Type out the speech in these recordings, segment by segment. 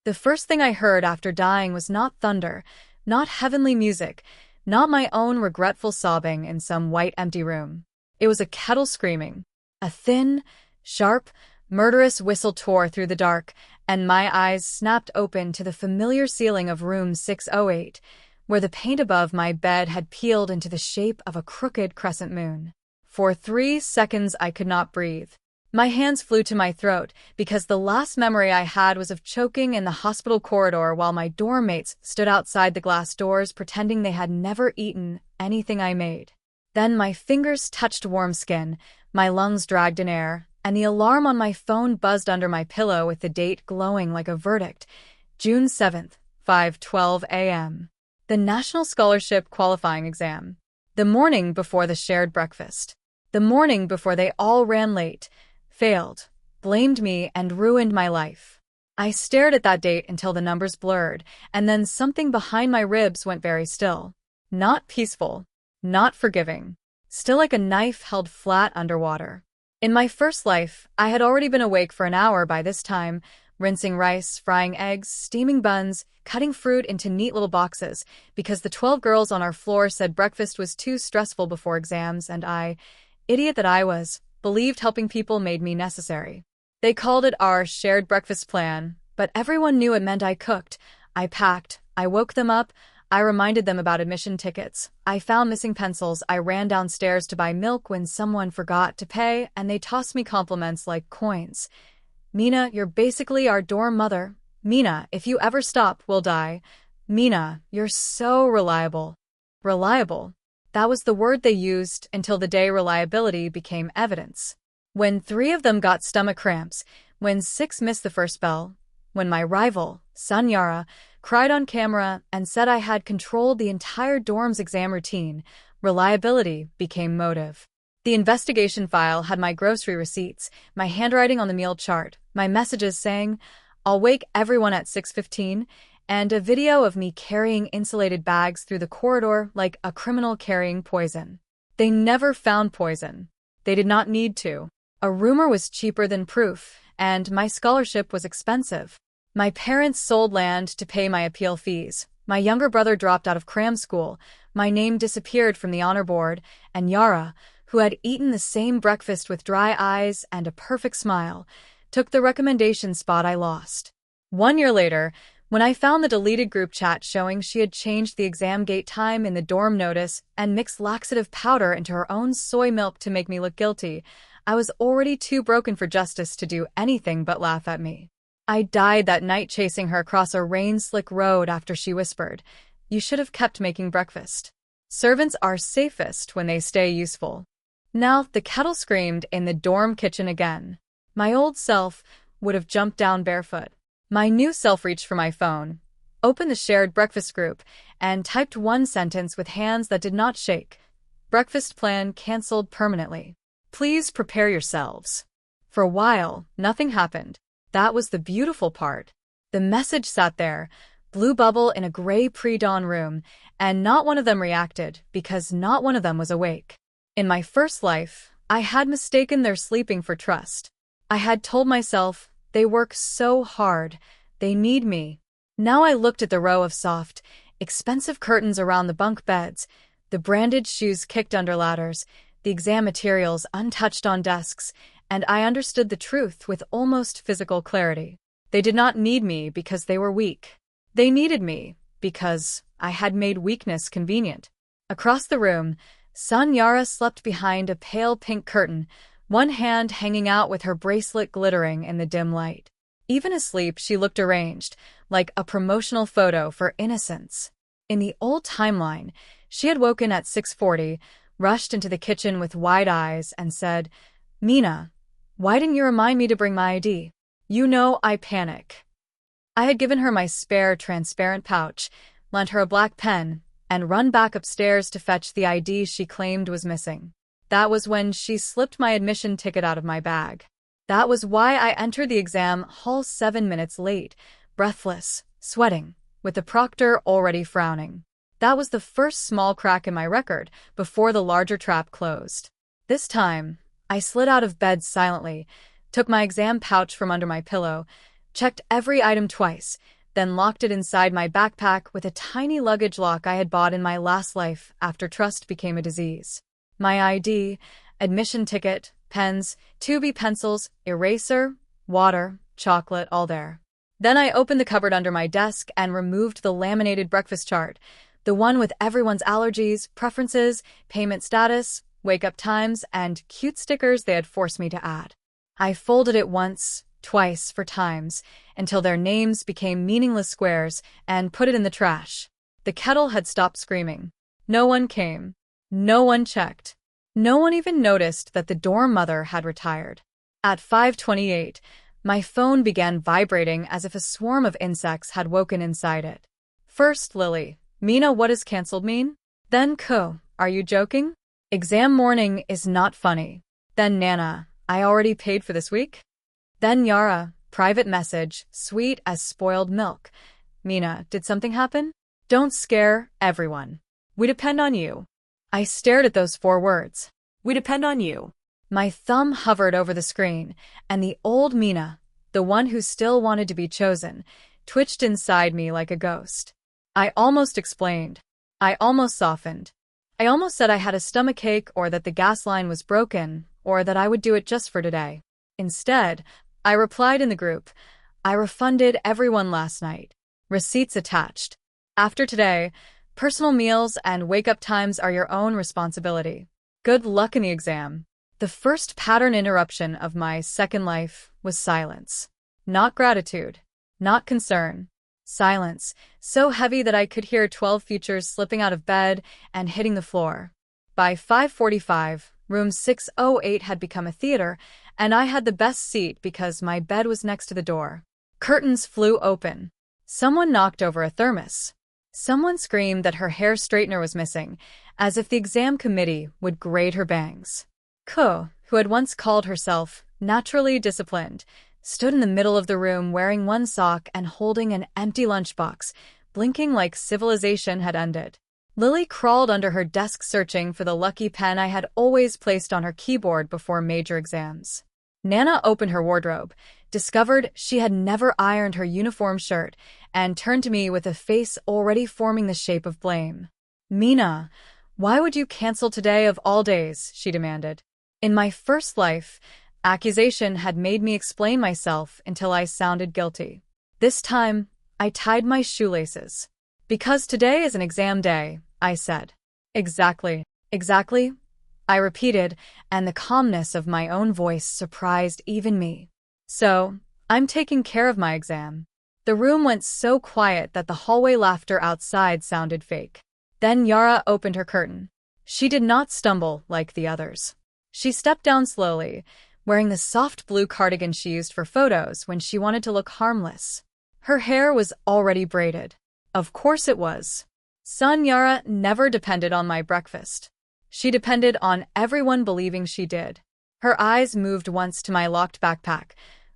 The first thing I heard after dying was not thunder, not heavenly music, not my own regretful sobbing in some white empty room. It was a kettle screaming. A thin, sharp, murderous whistle tore through the dark, and my eyes snapped open to the familiar ceiling of room 608, where the paint above my bed had peeled into the shape of a crooked crescent moon. For 3 seconds I could not breathe. My hands flew to my throat because the last memory I had was of choking in the hospital corridor while my dorm mates stood outside the glass doors pretending they had never eaten anything I made. Then my fingers touched warm skin, my lungs dragged in air, and the alarm on my phone buzzed under my pillow with the date glowing like a verdict. June 7th, 5:12 a.m. The National Scholarship Qualifying Exam. The morning before the shared breakfast. The morning before they all ran late, failed, blamed me, and ruined my life. I stared at that date until the numbers blurred, and then something behind my ribs went very still. Not peaceful, not forgiving, still like a knife held flat underwater. In my first life, I had already been awake for an hour by this time, rinsing rice, frying eggs, steaming buns, cutting fruit into neat little boxes, because the 12 girls on our floor said breakfast was too stressful before exams, and I, idiot that I was, believed helping people made me necessary. They called it our shared breakfast plan, but everyone knew it meant I cooked, I packed, I woke them up, I reminded them about admission tickets, I found missing pencils, I ran downstairs to buy milk when someone forgot to pay, and they tossed me compliments like coins. Mina, you're basically our dorm mother. Mina, if you ever stop, we'll die. Mina, you're so reliable. Reliable. That was the word they used until the day reliability became evidence. When 3 of them got stomach cramps, when 6 missed the first bell, when my rival, Sanyara, cried on camera and said I had controlled the entire dorm's exam routine, reliability became motive. The investigation file had my grocery receipts, my handwriting on the meal chart, my messages saying, "I'll wake everyone at 6:15, and a video of me carrying insulated bags through the corridor like a criminal carrying poison. They never found poison. They did not need to. A rumor was cheaper than proof, and my scholarship was expensive. My parents sold land to pay my appeal fees. My younger brother dropped out of cram school. My name disappeared from the honor board, and Yara, who had eaten the same breakfast with dry eyes and a perfect smile, took the recommendation spot I lost. 1 year later, when I found the deleted group chat showing she had changed the exam gate time in the dorm notice and mixed laxative powder into her own soy milk to make me look guilty, I was already too broken for justice to do anything but laugh at me. I died that night chasing her across a rain-slick road after she whispered, "You should have kept making breakfast." Servants are safest when they stay useful. Now the kettle screamed in the dorm kitchen again. My old self would have jumped down barefoot. My new self reached for my phone, opened the shared breakfast group, and typed one sentence with hands that did not shake. Breakfast plan canceled permanently. Please prepare yourselves. For a while, nothing happened. That was the beautiful part. The message sat there, blue bubble in a gray pre-dawn room, and not one of them reacted because not one of them was awake. In my first life, I had mistaken their sleeping for trust. I had told myself, they work so hard, they need me. Now I looked at the row of soft, expensive curtains around the bunk beds, the branded shoes kicked under ladders, the exam materials untouched on desks, and I understood the truth with almost physical clarity. They did not need me because they were weak. They needed me because I had made weakness convenient. Across the room, Sanyara slept behind a pale pink curtain, one hand hanging out with her bracelet glittering in the dim light. Even asleep, she looked arranged, like a promotional photo for innocence. In the old timeline, she had woken at 6:40, rushed into the kitchen with wide eyes, and said, "Mina, why didn't you remind me to bring my ID? You know I panic." I had given her my spare transparent pouch, lent her a black pen, and run back upstairs to fetch the ID she claimed was missing. That was when she slipped my admission ticket out of my bag. That was why I entered the exam hall 7 minutes late, breathless, sweating, with the proctor already frowning. That was the first small crack in my record before the larger trap closed. This time, I slid out of bed silently, took my exam pouch from under my pillow, checked every item twice, then locked it inside my backpack with a tiny luggage lock I had bought in my last life after trust became a disease. My ID, admission ticket, pens, 2B pencils, eraser, water, chocolate, all there. Then I opened the cupboard under my desk and removed the laminated breakfast chart, the one with everyone's allergies, preferences, payment status, wake-up times, and cute stickers they had forced me to add. I folded it once, twice for times, until their names became meaningless squares, and put it in the trash. The kettle had stopped screaming. No one came. No one checked. No one even noticed that the dorm mother had retired. At 5:28, my phone began vibrating as if a swarm of insects had woken inside it. First, Lily. Mina, what does cancelled mean? Then, Ko, are you joking? Exam morning is not funny. Then, Nana, I already paid for this week? Then, Yara, private message, sweet as spoiled milk. Mina, did something happen? Don't scare everyone. We depend on you. I stared at those 4 words. We depend on you. My thumb hovered over the screen, and the old Mina, the one who still wanted to be chosen, twitched inside me like a ghost. I almost explained. I almost softened. I almost said I had a stomachache or that the gas line was broken or that I would do it just for today. Instead, I replied in the group, I refunded everyone last night. Receipts attached. After today, personal meals and wake-up times are your own responsibility. Good luck in the exam. The first pattern interruption of my second life was silence. Not gratitude. Not concern. Silence, so heavy that I could hear 12 futures slipping out of bed and hitting the floor. By 5:45, room 608 had become a theater, and I had the best seat because my bed was next to the door. Curtains flew open. Someone knocked over a thermos. Someone screamed that her hair straightener was missing, as if the exam committee would grade her bangs. Ko, who had once called herself naturally disciplined, stood in the middle of the room wearing one sock and holding an empty lunchbox, blinking like civilization had ended. Lily crawled under her desk searching for the lucky pen I had always placed on her keyboard before major exams. Nana opened her wardrobe, discovered she had never ironed her uniform shirt, and turned to me with a face already forming the shape of blame. Mina, why would you cancel today of all days? She demanded. In my first life, accusation had made me explain myself until I sounded guilty. This time, I tied my shoelaces. Because today is an exam day, I said. Exactly. Exactly, I repeated, and the calmness of my own voice surprised even me. So, I'm taking care of my exam. The room went so quiet that the hallway laughter outside sounded fake. Then Yara opened her curtain. She did not stumble like the others. She stepped down slowly, wearing the soft blue cardigan she used for photos when she wanted to look harmless. Her hair was already braided. Of course it was. Son Yara never depended on my breakfast. She depended on everyone believing she did. Her eyes moved once to my locked backpack,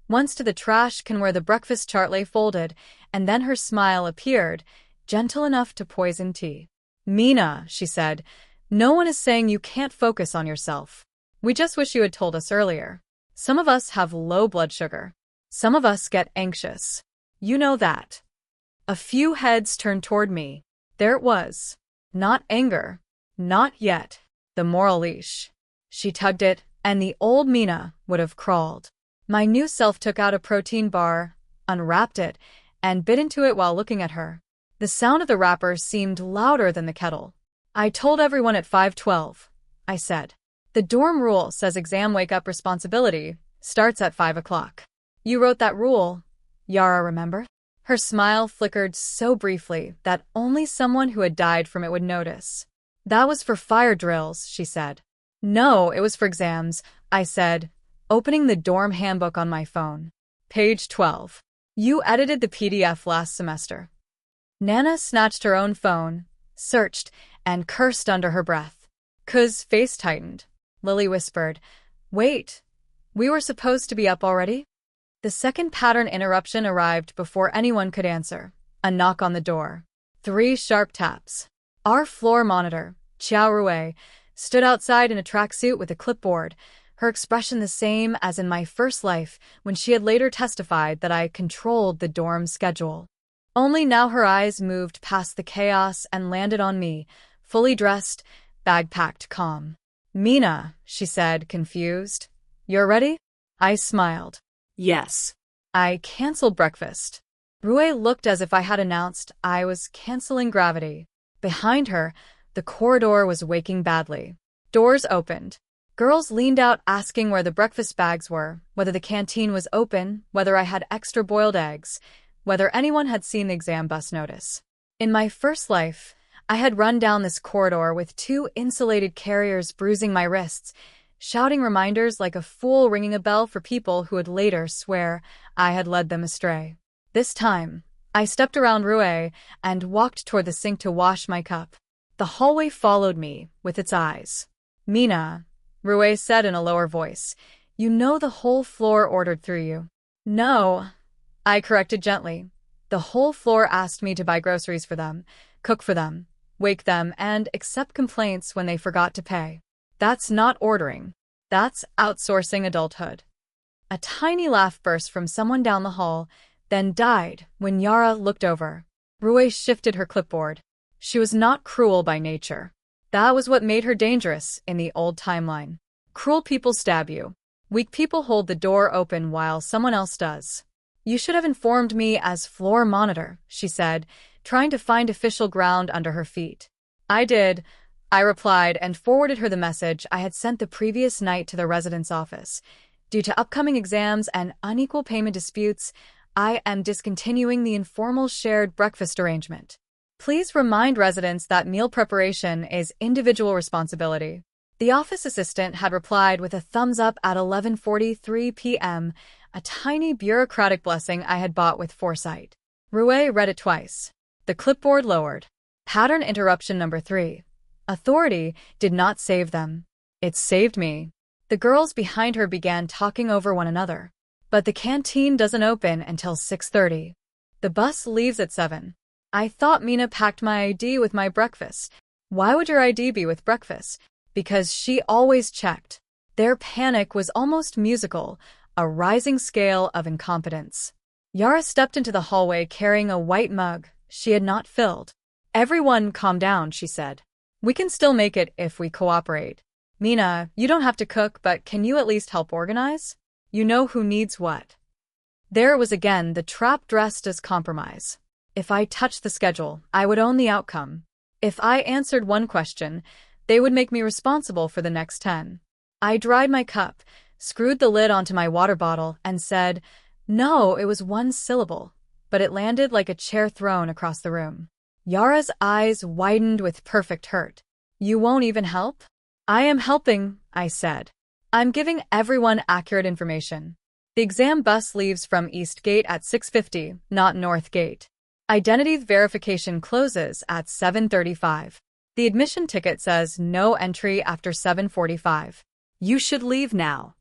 once to the trash can where the breakfast chart lay folded, and then her smile appeared, gentle enough to poison tea. Mina, she said, no one is saying you can't focus on yourself. We just wish you had told us earlier. Some of us have low blood sugar. Some of us get anxious. You know that. A few heads turned toward me. There it was. Not anger. Not yet. The moral leash. She tugged it, and the old Mina would have crawled. My new self took out a protein bar, unwrapped it, and bit into it while looking at her. The sound of the wrapper seemed louder than the kettle. I told everyone at 5:12, I said. The dorm rule says exam wake-up responsibility starts at 5 o'clock. You wrote that rule, Yara, remember? Her smile flickered so briefly that only someone who had died from it would notice. That was for fire drills, she said. No, it was for exams, I said, opening the dorm handbook on my phone. Page 12. You edited the PDF last semester. Nana snatched her own phone, searched, and cursed under her breath. Ku's face tightened. Lily whispered, Wait, we were supposed to be up already? The second pattern interruption arrived before anyone could answer. A knock on the door. 3 sharp taps. Our floor monitor, Xiao Rui, stood outside in a tracksuit with a clipboard, her expression the same as in my first life when she had later testified that I controlled the dorm schedule. Only now her eyes moved past the chaos and landed on me, fully dressed, bag-packed, calm. "Mina," she said, confused. "You're ready?" I smiled. Yes. I canceled breakfast. Rue looked as if I had announced I was canceling gravity. Behind her, the corridor was waking badly. Doors opened. Girls leaned out asking where the breakfast bags were, whether the canteen was open, whether I had extra boiled eggs, whether anyone had seen the exam bus notice. In my first life, I had run down this corridor with 2 insulated carriers bruising my wrists, shouting reminders like a fool ringing a bell for people who would later swear I had led them astray. This time, I stepped around Rue and walked toward the sink to wash my cup. The hallway followed me with its eyes. "Mina," Rue said in a lower voice, "you know the whole floor ordered through you." "No," I corrected gently. "The whole floor asked me to buy groceries for them, cook for them, wake them, and accept complaints when they forgot to pay. That's not ordering. That's outsourcing adulthood." A tiny laugh burst from someone down the hall, then died when Yara looked over. Rue shifted her clipboard. She was not cruel by nature. That was what made her dangerous in the old timeline. Cruel people stab you. Weak people hold the door open while someone else does. "You should have informed me as floor monitor," she said, trying to find official ground under her feet. "I did," I replied and forwarded her the message I had sent the previous night to the residence office. "Due to upcoming exams and unequal payment disputes, I am discontinuing the informal shared breakfast arrangement. Please remind residents that meal preparation is individual responsibility." The office assistant had replied with a thumbs up at 11:43 p.m., a tiny bureaucratic blessing I had bought with foresight. Rue read it twice. The clipboard lowered. Pattern interruption number 3. Authority did not save them. It saved me. The girls behind her began talking over one another. "But the canteen doesn't open until 6:30. The bus leaves at 7. I thought Mina packed my ID with my breakfast." "Why would your ID be with breakfast?" "Because she always checked." Their panic was almost musical, a rising scale of incompetence. Yara stepped into the hallway carrying a white mug she had not filled. "Everyone calm down," she said. "We can still make it if we cooperate. Mina, you don't have to cook, but can you at least help organize? You know who needs what." There it was again, the trap dressed as compromise. If I touched the schedule, I would own the outcome. If I answered one question, they would make me responsible for the next 10. I dried my cup, screwed the lid onto my water bottle, and said, "No, it was one syllable," but it landed like a chair thrown across the room. Yara's eyes widened with perfect hurt. "You won't even help?" "I am helping," I said. "I'm giving everyone accurate information. The exam bus leaves from East Gate at 6:50, not North Gate. Identity verification closes at 7:35. The admission ticket says no entry after 7:45. You should leave now."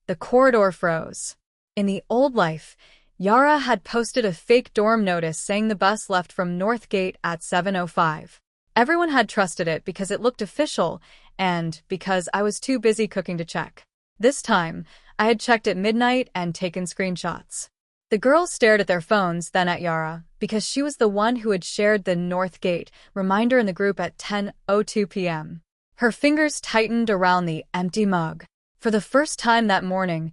The corridor froze. In the old life, Yara had posted a fake dorm notice saying the bus left from North Gate at 7:05. Everyone had trusted it because it looked official and because I was too busy cooking to check. This time, I had checked at midnight and taken screenshots. The girls stared at their phones, then at Yara, because she was the one who had shared the North Gate reminder in the group at 10:02 p.m. Her fingers tightened around the empty mug. For the first time that morning,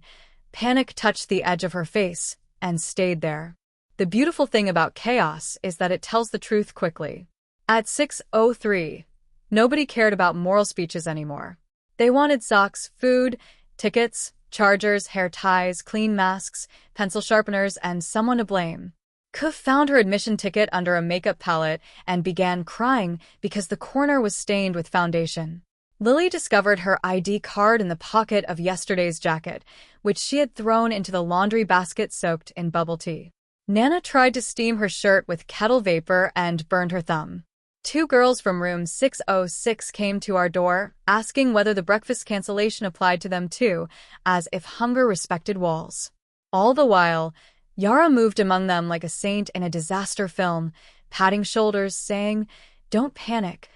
panic touched the edge of her face and stayed there. The beautiful thing about chaos is that it tells the truth quickly. At 6:03, nobody cared about moral speeches anymore. They wanted socks, food, tickets, chargers, hair ties, clean masks, pencil sharpeners, and someone to blame. Kuf found her admission ticket under a makeup palette and began crying because the corner was stained with foundation. Lily discovered her ID card in the pocket of yesterday's jacket, which she had thrown into the laundry basket soaked in bubble tea. Nana tried to steam her shirt with kettle vapor and burned her thumb. 2 girls from room 606 came to our door, asking whether the breakfast cancellation applied to them too, as if hunger respected walls. All the while, Yara moved among them like a saint in a disaster film, patting shoulders, saying, don't panic,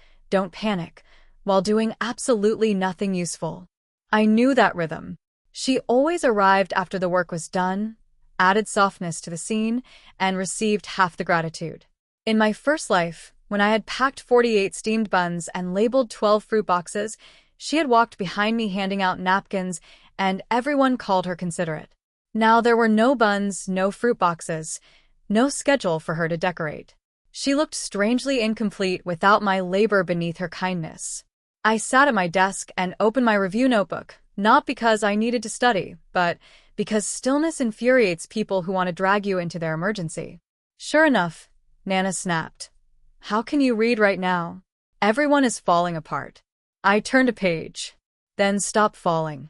while doing absolutely nothing useful. I knew that rhythm. She always arrived after the work was done, added softness to the scene, and received half the gratitude. In my first life, when I had packed 48 steamed buns and labeled 12 fruit boxes, she had walked behind me handing out napkins, and everyone called her considerate. Now there were no buns, no fruit boxes, no schedule for her to decorate. She looked strangely incomplete without my labor beneath her kindness. I sat at my desk and opened my review notebook, not because I needed to study, but because stillness infuriates people who want to drag you into their emergency. Sure enough, Nana snapped. How can you read right now? Everyone is falling apart. I turned a page. Then stopped falling.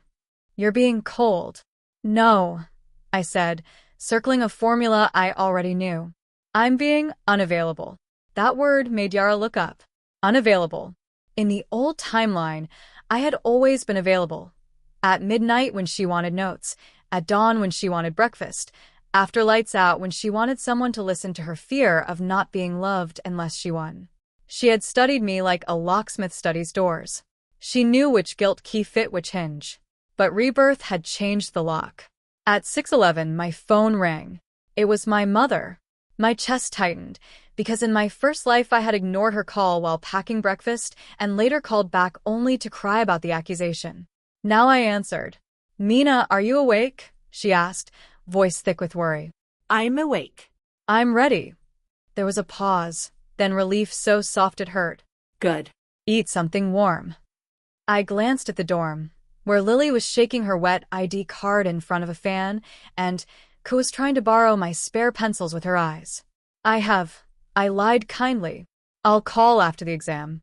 You're being cold. No, I said, circling a formula I already knew. I'm being unavailable. That word made Yara look up. Unavailable. In the old timeline, I had always been available. At midnight when she wanted notes, at dawn when she wanted breakfast, after lights out when she wanted someone to listen to her fear of not being loved unless she won. She had studied me like a locksmith studies doors. She knew which gilt key fit which hinge. But Rebirth had changed the lock. At 6:11, my phone rang. It was my mother. My chest tightened, because in my first life I had ignored her call while packing breakfast and later called back only to cry about the accusation. Now I answered. Mina, are you awake? She asked, voice thick with worry. I'm awake. I'm ready. There was a pause, then relief so soft it hurt. Good. Eat something warm. I glanced at the dorm, where Lily was shaking her wet ID card in front of a fan, and Ko was trying to borrow my spare pencils with her eyes. I lied kindly. I'll call after the exam.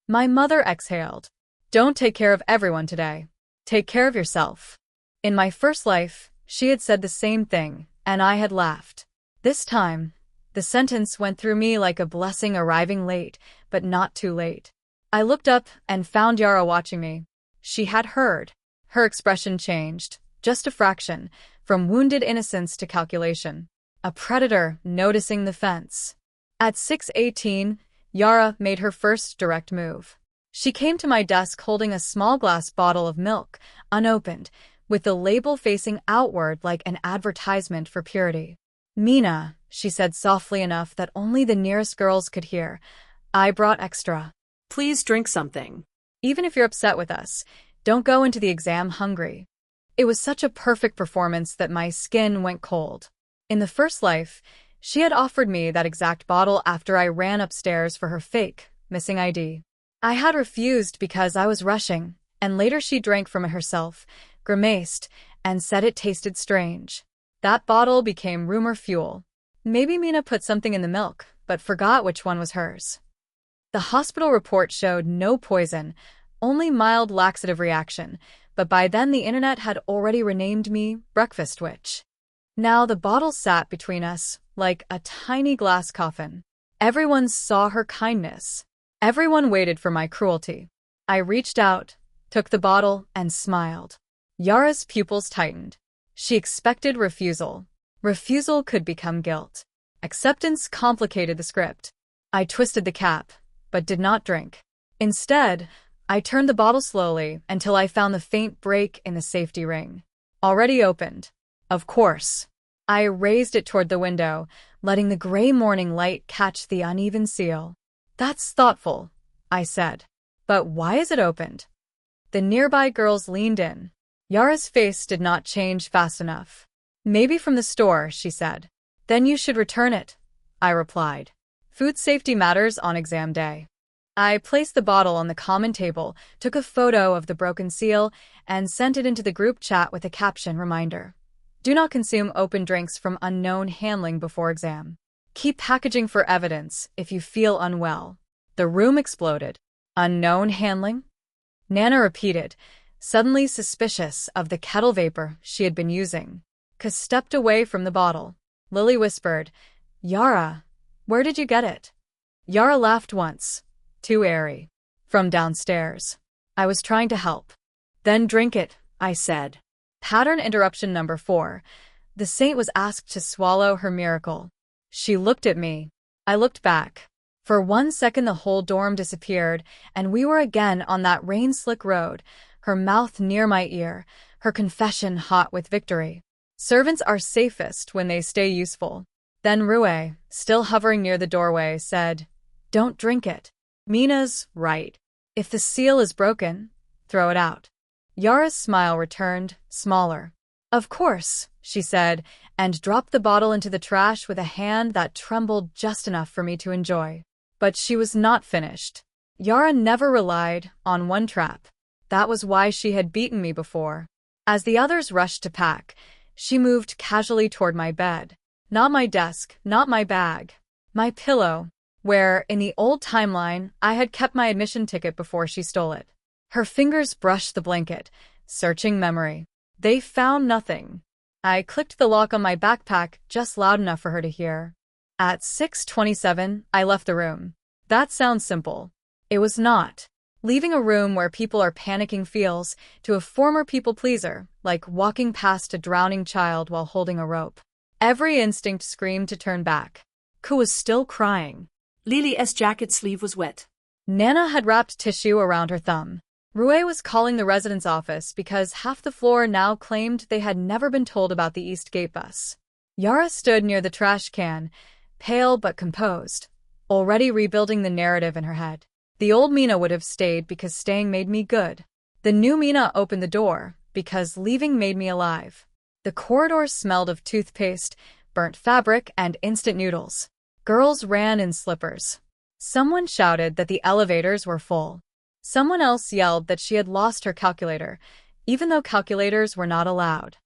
My mother exhaled. Don't take care of everyone today. Take care of yourself. In my first life, she had said the same thing, and I had laughed. This time, the sentence went through me like a blessing arriving late, but not too late. I looked up and found Yara watching me. She had heard. Her expression changed, just a fraction, from wounded innocence to calculation. A predator noticing the fence. At 6:18, Yara made her first direct move. She came to my desk holding a small glass bottle of milk, unopened, with the label facing outward like an advertisement for purity. Mina, she said softly enough that only the nearest girls could hear, I brought extra. Please drink something. Even if you're upset with us, don't go into the exam hungry. It was such a perfect performance that my skin went cold. In the first life, she had offered me that exact bottle after I ran upstairs for her fake, missing ID. I had refused because I was rushing, and later she drank from it herself, grimaced, and said it tasted strange. That bottle became rumor fuel. Maybe Mina put something in the milk, but forgot which one was hers. The hospital report showed no poison, only mild laxative reaction, but by then the internet had already renamed me Breakfast Witch. Now the bottle sat between us like a tiny glass coffin. Everyone saw her kindness. Everyone waited for my cruelty. I reached out, took the bottle, and smiled. Yara's pupils tightened. She expected refusal. Refusal could become guilt. Acceptance complicated the script. I twisted the cap, but did not drink. Instead, I turned the bottle slowly until I found the faint break in the safety ring. Already opened. Of course. I raised it toward the window, letting the gray morning light catch the uneven seal. That's thoughtful, I said. But why is it opened? The nearby girls leaned in. Yara's face did not change fast enough. Maybe from the store, she said. Then you should return it, I replied. Food safety matters on exam day. I placed the bottle on the common table, took a photo of the broken seal, and sent it into the group chat with a caption reminder. Do not consume open drinks from unknown handling before exam. Keep packaging for evidence if you feel unwell. The room exploded. Unknown handling? Nana repeated, suddenly suspicious of the kettle vapor she had been using. Ka stepped away from the bottle. Lily whispered, Yara, where did you get it? Yara laughed once. Too airy. From downstairs. I was trying to help. Then drink it, I said. Pattern interruption number 4. The saint was asked to swallow her miracle. She looked at me. I looked back. For 1 second the whole dorm disappeared, and we were again on that rain-slick road, her mouth near my ear, her confession hot with victory. Servants are safest when they stay useful. Then Rue, still hovering near the doorway, said, "Don't drink it." Mina's right. If the seal is broken, throw it out. Yara's smile returned, smaller. "Of course," she said, and dropped the bottle into the trash with a hand that trembled just enough for me to enjoy. But she was not finished. Yara never relied on one trap. That was why she had beaten me before. As the others rushed to pack, she moved casually toward my bed. Not my desk, not my bag. My pillow, where, in the old timeline, I had kept my admission ticket before she stole it. Her fingers brushed the blanket, searching memory. They found nothing. I clicked the lock on my backpack just loud enough for her to hear. At 6:27, I left the room. That sounds simple. It was not. Leaving a room where people are panicking feels, to a former people-pleaser, like walking past a drowning child while holding a rope. Every instinct screamed to turn back. Ku was still crying. Lily's jacket sleeve was wet. Nana had wrapped tissue around her thumb. Rue was calling the residence office because half the floor now claimed they had never been told about the East Gate bus. Yara stood near the trash can, pale but composed, already rebuilding the narrative in her head. The old Mina would have stayed because staying made me good. The new Mina opened the door because leaving made me alive. The corridors smelled of toothpaste, burnt fabric, and instant noodles. Girls ran in slippers. Someone shouted that the elevators were full. Someone else yelled that she had lost her calculator, even though calculators were not allowed.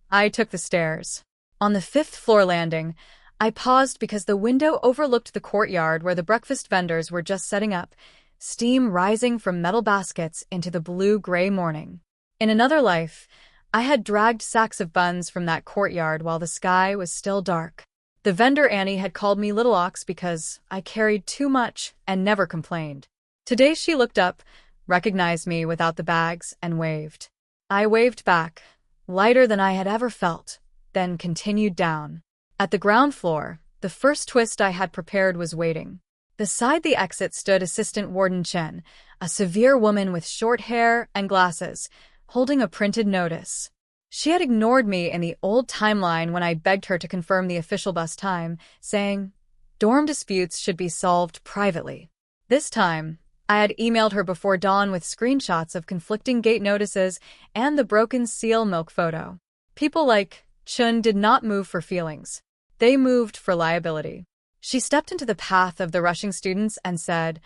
I took the stairs. On the 5th floor landing, I paused because the window overlooked the courtyard where the breakfast vendors were just setting up, steam rising from metal baskets into the blue-gray morning. In another life, I had dragged sacks of buns from that courtyard while the sky was still dark. The vendor Annie had called me Little Ox because I carried too much and never complained. Today she looked up, recognized me without the bags, and waved. I waved back, lighter than I had ever felt, then continued down. At the ground floor, the first twist I had prepared was waiting. Beside the exit stood Assistant Warden Chen, a severe woman with short hair and glasses, holding a printed notice. She had ignored me in the old timeline when I begged her to confirm the official bus time, saying, "Dorm disputes should be solved privately." This time, I had emailed her before dawn with screenshots of conflicting gate notices and the broken seal milk photo. People like Chun did not move for feelings. They moved for liability. She stepped into the path of the rushing students and said,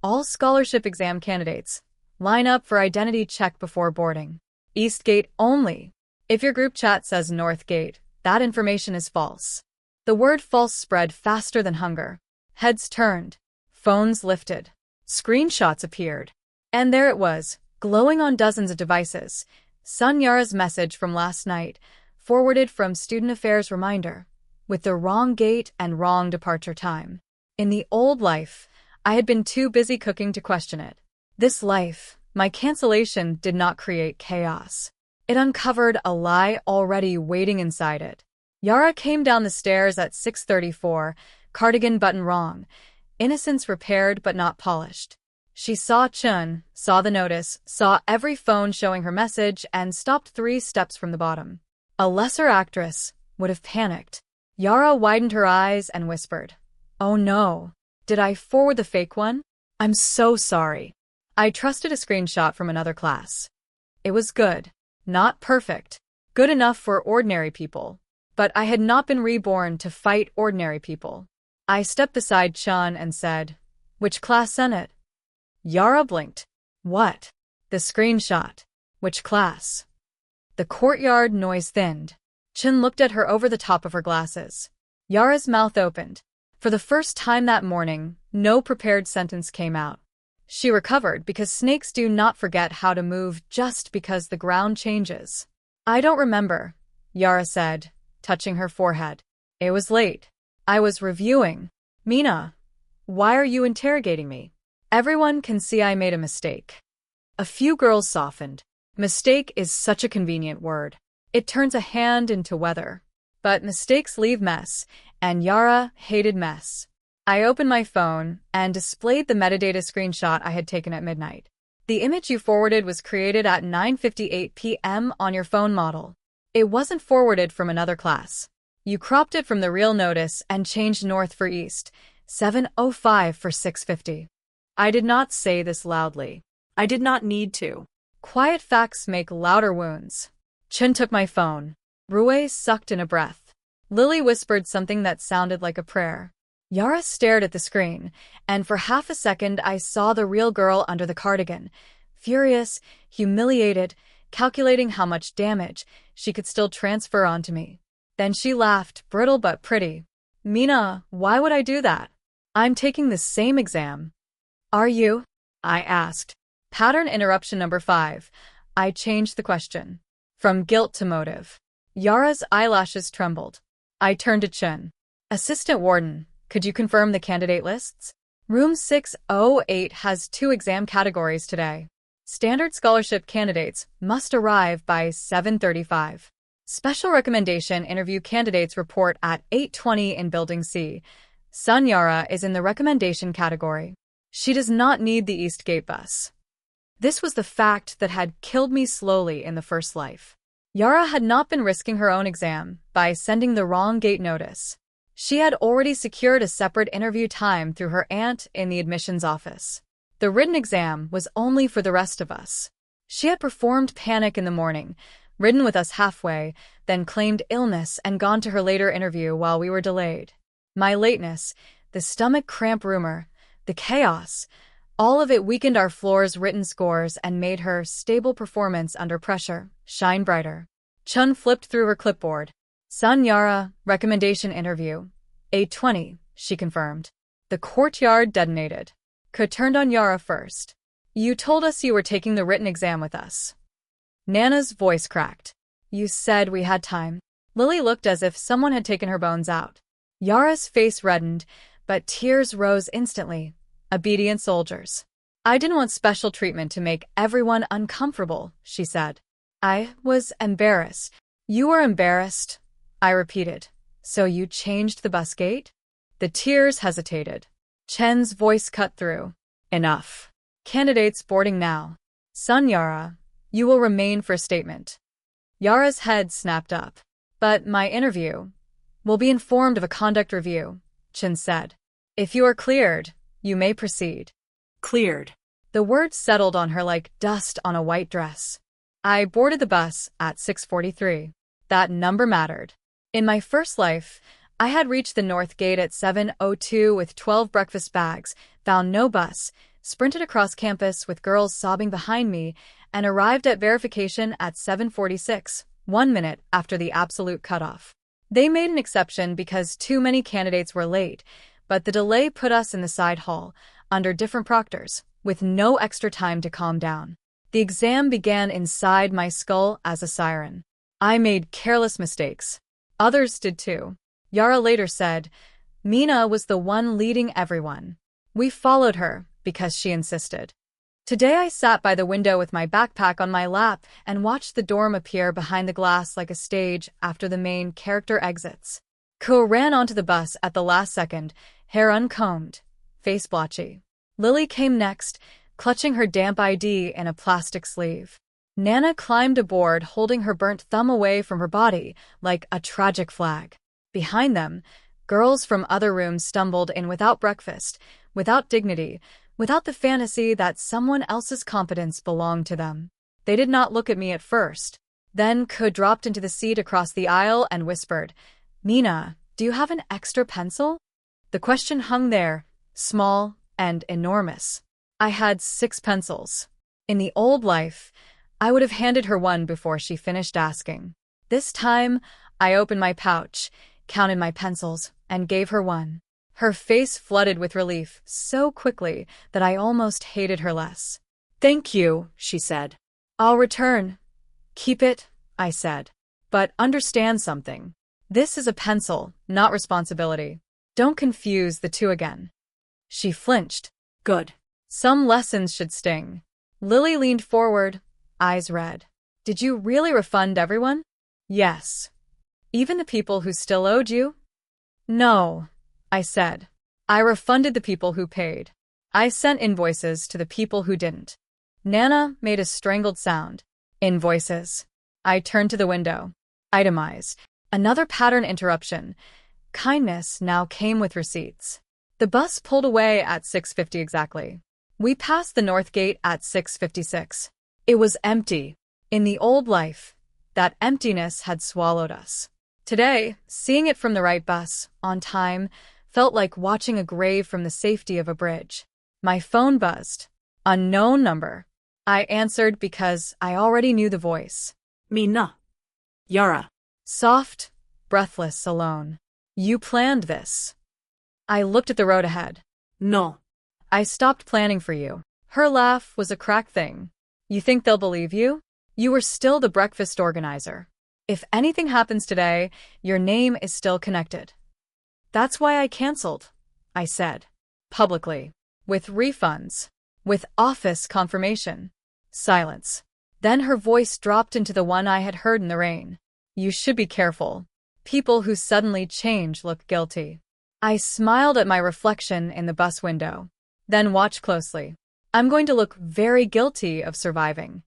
"All scholarship exam candidates, line up for identity check before boarding. East Gate only. If your group chat says North Gate, that information is false." The word false spread faster than hunger. Heads turned. Phones lifted. Screenshots appeared. And there it was, glowing on dozens of devices. Sun Yara's message from last night, forwarded from Student Affairs Reminder, with the wrong gate and wrong departure time. In the old life, I had been too busy cooking to question it. This life, my cancellation did not create chaos. It uncovered a lie already waiting inside it. Yara came down the stairs at 6:34, cardigan button wrong, innocence repaired but not polished. She saw Chun, saw the notice, saw every phone showing her message, and stopped 3 steps from the bottom. A lesser actress would have panicked. Yara widened her eyes and whispered, "Oh no, did I forward the fake one? I'm so sorry." I trusted a screenshot from another class. It was good. Not perfect. Good enough for ordinary people. But I had not been reborn to fight ordinary people. I stepped beside Chun and said, "Which class sent it?" Yara blinked. "What?" "The screenshot." "Which class?" The courtyard noise thinned. Chun looked at her over the top of her glasses. Yara's mouth opened. For the first time that morning, no prepared sentence came out. She recovered because snakes do not forget how to move just because the ground changes. "I don't remember," Yara said, touching her forehead. "It was late. I was reviewing." "Mina, why are you interrogating me?" "Everyone can see I made a mistake." A few girls softened. Mistake is such a convenient word. It turns a hand into weather. But mistakes leave mess, and Yara hated mess. I opened my phone and displayed the metadata screenshot I had taken at midnight. The image you forwarded was created at 9:58 p.m. on your phone model. It wasn't forwarded from another class. You cropped it from the real notice and changed north for east, 7:05 for 6:50. I did not say this loudly. I did not need to. Quiet facts make louder wounds. Chun took my phone. Rue sucked in a breath. Lily whispered something that sounded like a prayer. Yara stared at the screen, and for half a second I saw the real girl under the cardigan, furious, humiliated, calculating how much damage she could still transfer onto me. Then she laughed, brittle but pretty. Mina, why would I do that? I'm taking the same exam. Are you? I asked. Pattern interruption number 5. I changed the question. From guilt to motive. Yara's eyelashes trembled. I turned to Chun. Assistant Warden, could you confirm the candidate lists? Room 608 has 2 exam categories today. Standard scholarship candidates must arrive by 7:35. Special recommendation interview candidates report at 8:20 in Building C. Sun Yara is in the recommendation category. She does not need the East Gate bus. This was the fact that had killed me slowly in the first life. Yara had not been risking her own exam by sending the wrong gate notice. She had already secured a separate interview time through her aunt in the admissions office. The written exam was only for the rest of us. She had performed panic in the morning, ridden with us halfway, then claimed illness and gone to her later interview while we were delayed. My lateness, the stomach cramp rumor, the chaos, all of it weakened our floor's written scores and made her stable performance under pressure shine brighter. Chun flipped through her clipboard. Sun Yara, recommendation interview. 8:20, she confirmed. The courtyard detonated. Ka turned on Yara first. You told us you were taking the written exam with us. Nana's voice cracked. You said we had time. Lily looked as if someone had taken her bones out. Yara's face reddened, but tears rose instantly. Obedient soldiers. I didn't want special treatment to make everyone uncomfortable, she said. I was embarrassed. You were embarrassed, I repeated. So you changed the bus gate? The tears hesitated. Chen's voice cut through. Enough. Candidates boarding now. Sun Yara, you will remain for statement. Yara's head snapped up. But my interview will be informed of a conduct review, Chen said. If you are cleared, you may proceed. Cleared. The words settled on her like dust on a white dress. I boarded the bus at 6:43. That number mattered. In my first life, I had reached the North Gate at 7:02 with 12 breakfast bags, found no bus, sprinted across campus with girls sobbing behind me, and arrived at verification at 7:46, 1 minute after the absolute cutoff. They made an exception because too many candidates were late, but the delay put us in the side hall, under different proctors, with no extra time to calm down. The exam began inside my skull as a siren. I made careless mistakes. Others did too. Yara later said, Mina was the one leading everyone. We followed her because she insisted. Today I sat by the window with my backpack on my lap and watched the dorm appear behind the glass like a stage after the main character exits. Ko ran onto the bus at the last second, hair uncombed, face blotchy. Lily came next, clutching her damp ID in a plastic sleeve. Nana climbed aboard holding her burnt thumb away from her body like a tragic flag. Behind them, girls from other rooms stumbled in without breakfast, without dignity, without the fantasy that someone else's competence belonged to them. They did not look at me at first. Then Ko dropped into the seat across the aisle and whispered, Mina, do you have an extra pencil? The question hung there, small and enormous. I had 6 pencils. In the old life, I would have handed her one before she finished asking. This time, I opened my pouch, counted my pencils, and gave her one. Her face flooded with relief so quickly that I almost hated her less. Thank you, she said. I'll return. Keep it, I said. But understand something. This is a pencil, not responsibility. Don't confuse the two again. She flinched. Good. Some lessons should sting. Lily leaned forward, eyes red. Did you really refund everyone? Yes. Even the people who still owed you? No, I said. I refunded the people who paid. I sent invoices to the people who didn't. Nana made a strangled sound. Invoices. I turned to the window. Itemize. Another pattern interruption. Kindness now came with receipts. The bus pulled away at 6:50 exactly. We passed the north gate at 6:56. It was empty. In the old life, that emptiness had swallowed us. Today, seeing it from the right bus, on time, felt like watching a grave from the safety of a bridge. My phone buzzed. Unknown number. I answered because I already knew the voice. Mina. Yara. Soft, breathless, alone. You planned this. I looked at the road ahead. No. I stopped planning for you. Her laugh was a crack thing. You think they'll believe you? You were still the breakfast organizer. If anything happens today, your name is still connected. That's why I canceled, I said. Publicly. With refunds. With office confirmation. Silence. Then her voice dropped into the one I had heard in the rain. You should be careful. People who suddenly change look guilty. I smiled at my reflection in the bus window. Then watch closely. I'm going to look very guilty of surviving.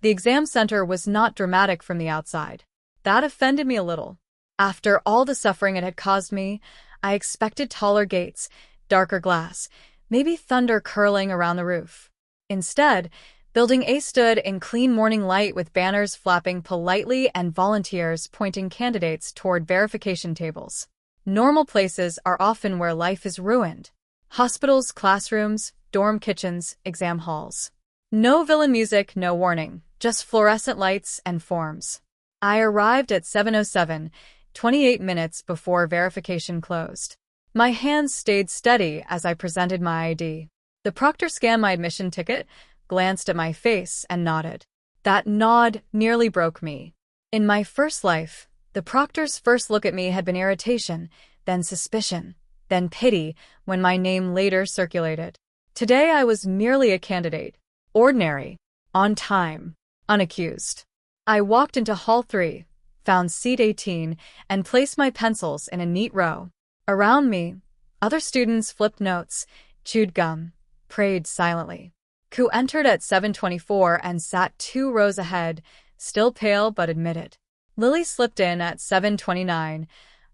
The exam center was not dramatic from the outside. That offended me a little. After all the suffering it had caused me, I expected taller gates, darker glass, maybe thunder curling around the roof. Instead, Building A stood in clean morning light with banners flapping politely and volunteers pointing candidates toward verification tables. Normal places are often where life is ruined. Hospitals, classrooms, dorm kitchens, exam halls. No villain music, no warning, just fluorescent lights and forms. I arrived at 7:07, 28 minutes before verification closed. My hands stayed steady as I presented my ID. The proctor scanned my admission ticket, glanced at my face, and nodded. That nod nearly broke me. In my first life, the proctor's first look at me had been irritation, then suspicion, then pity when my name later circulated. Today I was merely a candidate. Ordinary. On time. Unaccused. I walked into Hall 3, found seat 18, and placed my pencils in a neat row. Around me, other students flipped notes, chewed gum, prayed silently. Ku entered at 7:24 and sat 2 rows ahead, still pale but admitted. Lily slipped in at 7:29,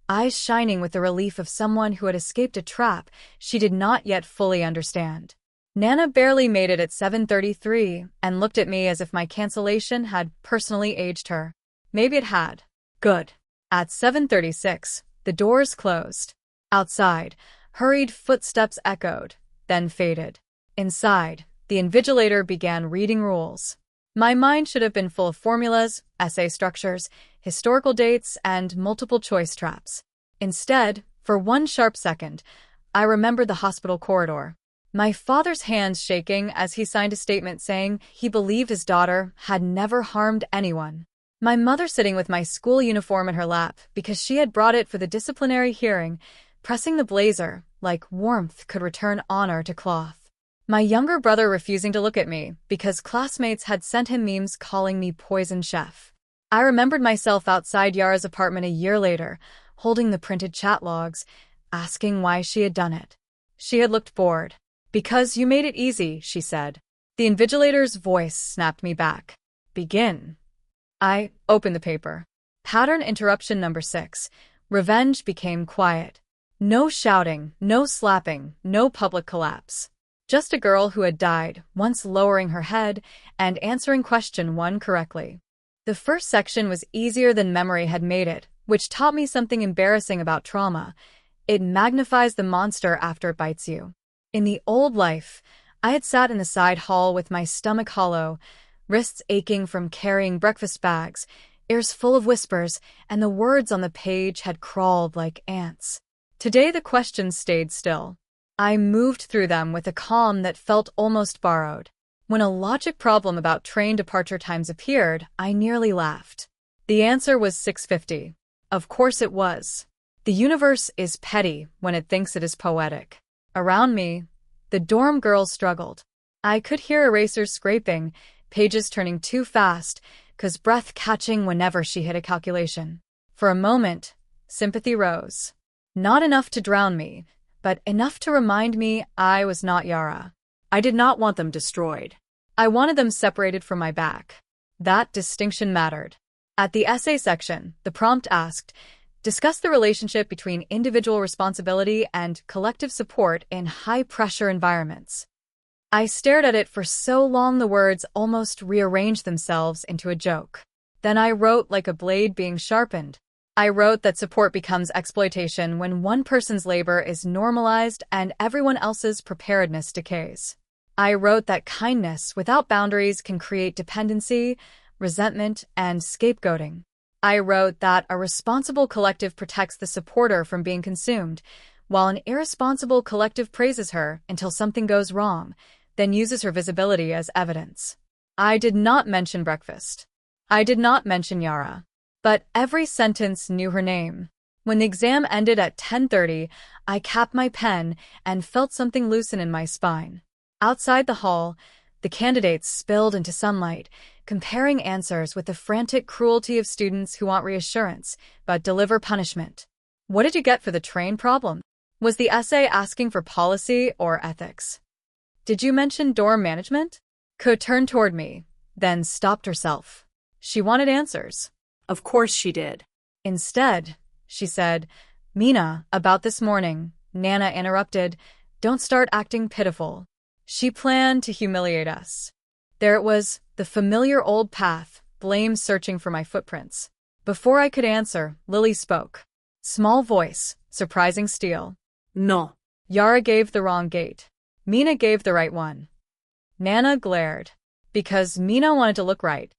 eyes shining with the relief of someone who had escaped a trap she did not yet fully understand. Nana barely made it at 7:33 and looked at me as if my cancellation had personally aged her. Maybe it had. Good. At 7:36, the doors closed. Outside, hurried footsteps echoed, then faded. Inside, the invigilator began reading rules. My mind should have been full of formulas, essay structures, historical dates, and multiple-choice traps. Instead, for one sharp second, I remembered the hospital corridor. My father's hands shaking as he signed a statement saying he believed his daughter had never harmed anyone. My mother sitting with my school uniform in her lap because she had brought it for the disciplinary hearing, pressing the blazer like warmth could return honor to cloth. My younger brother refusing to look at me because classmates had sent him memes calling me poison chef. I remembered myself outside Yara's apartment a year later, holding the printed chat logs, asking why she had done it. She had looked bored. Because you made it easy, she said. The invigilator's voice snapped me back. Begin. I opened the paper. Pattern interruption number 6. Revenge became quiet. No shouting, no slapping, no public collapse. Just a girl who had died, once lowering her head and answering question 1 correctly. The first section was easier than memory had made it, which taught me something embarrassing about trauma. It magnifies the monster after it bites you. In the old life, I had sat in the side hall with my stomach hollow, wrists aching from carrying breakfast bags, ears full of whispers, and the words on the page had crawled like ants. Today the questions stayed still. I moved through them with a calm that felt almost borrowed. When a logic problem about train departure times appeared, I nearly laughed. The answer was 6:50. Of course it was. The universe is petty when it thinks it is poetic. Around me, the dorm girls struggled. I could hear erasers scraping, pages turning too fast, Ka's breath catching whenever she hit a calculation. For a moment, sympathy rose. Not enough to drown me, but enough to remind me I was not Yara. I did not want them destroyed. I wanted them separated from my back. That distinction mattered. At the essay section, the prompt asked, discuss the relationship between individual responsibility and collective support in high-pressure environments. I stared at it for so long the words almost rearranged themselves into a joke. Then I wrote like a blade being sharpened. I wrote that support becomes exploitation when one person's labor is normalized and everyone else's preparedness decays. I wrote that kindness without boundaries can create dependency, resentment, and scapegoating. I wrote that a responsible collective protects the supporter from being consumed, while an irresponsible collective praises her until something goes wrong, then uses her visibility as evidence. I did not mention breakfast. I did not mention Yara. But every sentence knew her name. When the exam ended at 10:30, I capped my pen and felt something loosen in my spine. Outside the hall, the candidates spilled into sunlight, comparing answers with the frantic cruelty of students who want reassurance, but deliver punishment. What did you get for the train problem? Was the essay asking for policy or ethics? Did you mention dorm management? Ko turned toward me, then stopped herself. She wanted answers. Of course she did. Instead, she said, Mina, about this morning, Nana interrupted, don't start acting pitiful. She planned to humiliate us. There it was, the familiar old path, blame searching for my footprints. Before I could answer, Lily spoke. Small voice, surprising steel. No. Yara gave the wrong gate. Mina gave the right one. Nana glared. Because Mina wanted to look right.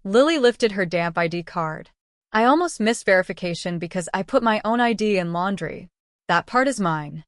Lily lifted her damp ID card. I almost missed verification because I put my own ID in laundry. That part is mine.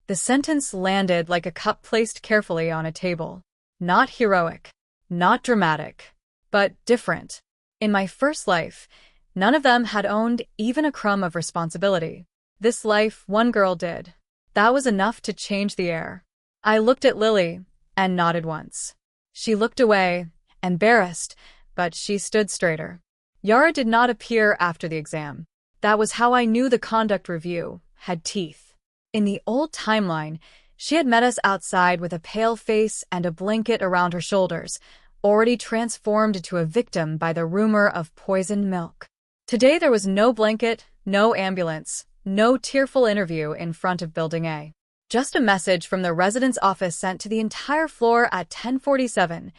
The sentence landed like a cup placed carefully on a table. Not heroic. Not dramatic. But different. In my first life, none of them had owned even a crumb of responsibility. This life, one girl did. That was enough to change the air. I looked at Lily and nodded once. She looked away, embarrassed, but she stood straighter. Yara did not appear after the exam. That was how I knew the conduct review had teeth. In the old timeline, she had met us outside with a pale face and a blanket around her shoulders, already transformed into a victim by the rumor of poisoned milk. Today there was no blanket, no ambulance, no tearful interview in front of Building A. Just a message from the residence office sent to the entire floor at 10:47.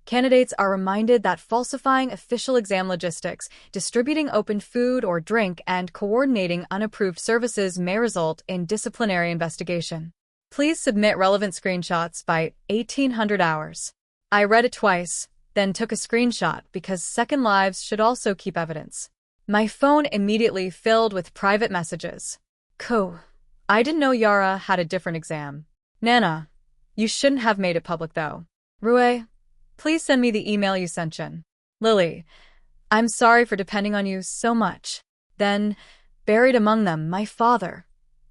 Candidates are reminded that falsifying official exam logistics, distributing open food or drink, and coordinating unapproved services may result in disciplinary investigation. Please submit relevant screenshots by 1800 hours. I read it twice, then took a screenshot because Second Lives should also keep evidence. My phone immediately filled with private messages. Ko. I didn't know Yara had a different exam. Nana. You shouldn't have made it public though. Rue. Please send me the email you sent Chin. Lily. I'm sorry for depending on you so much. Then, buried among them, my father.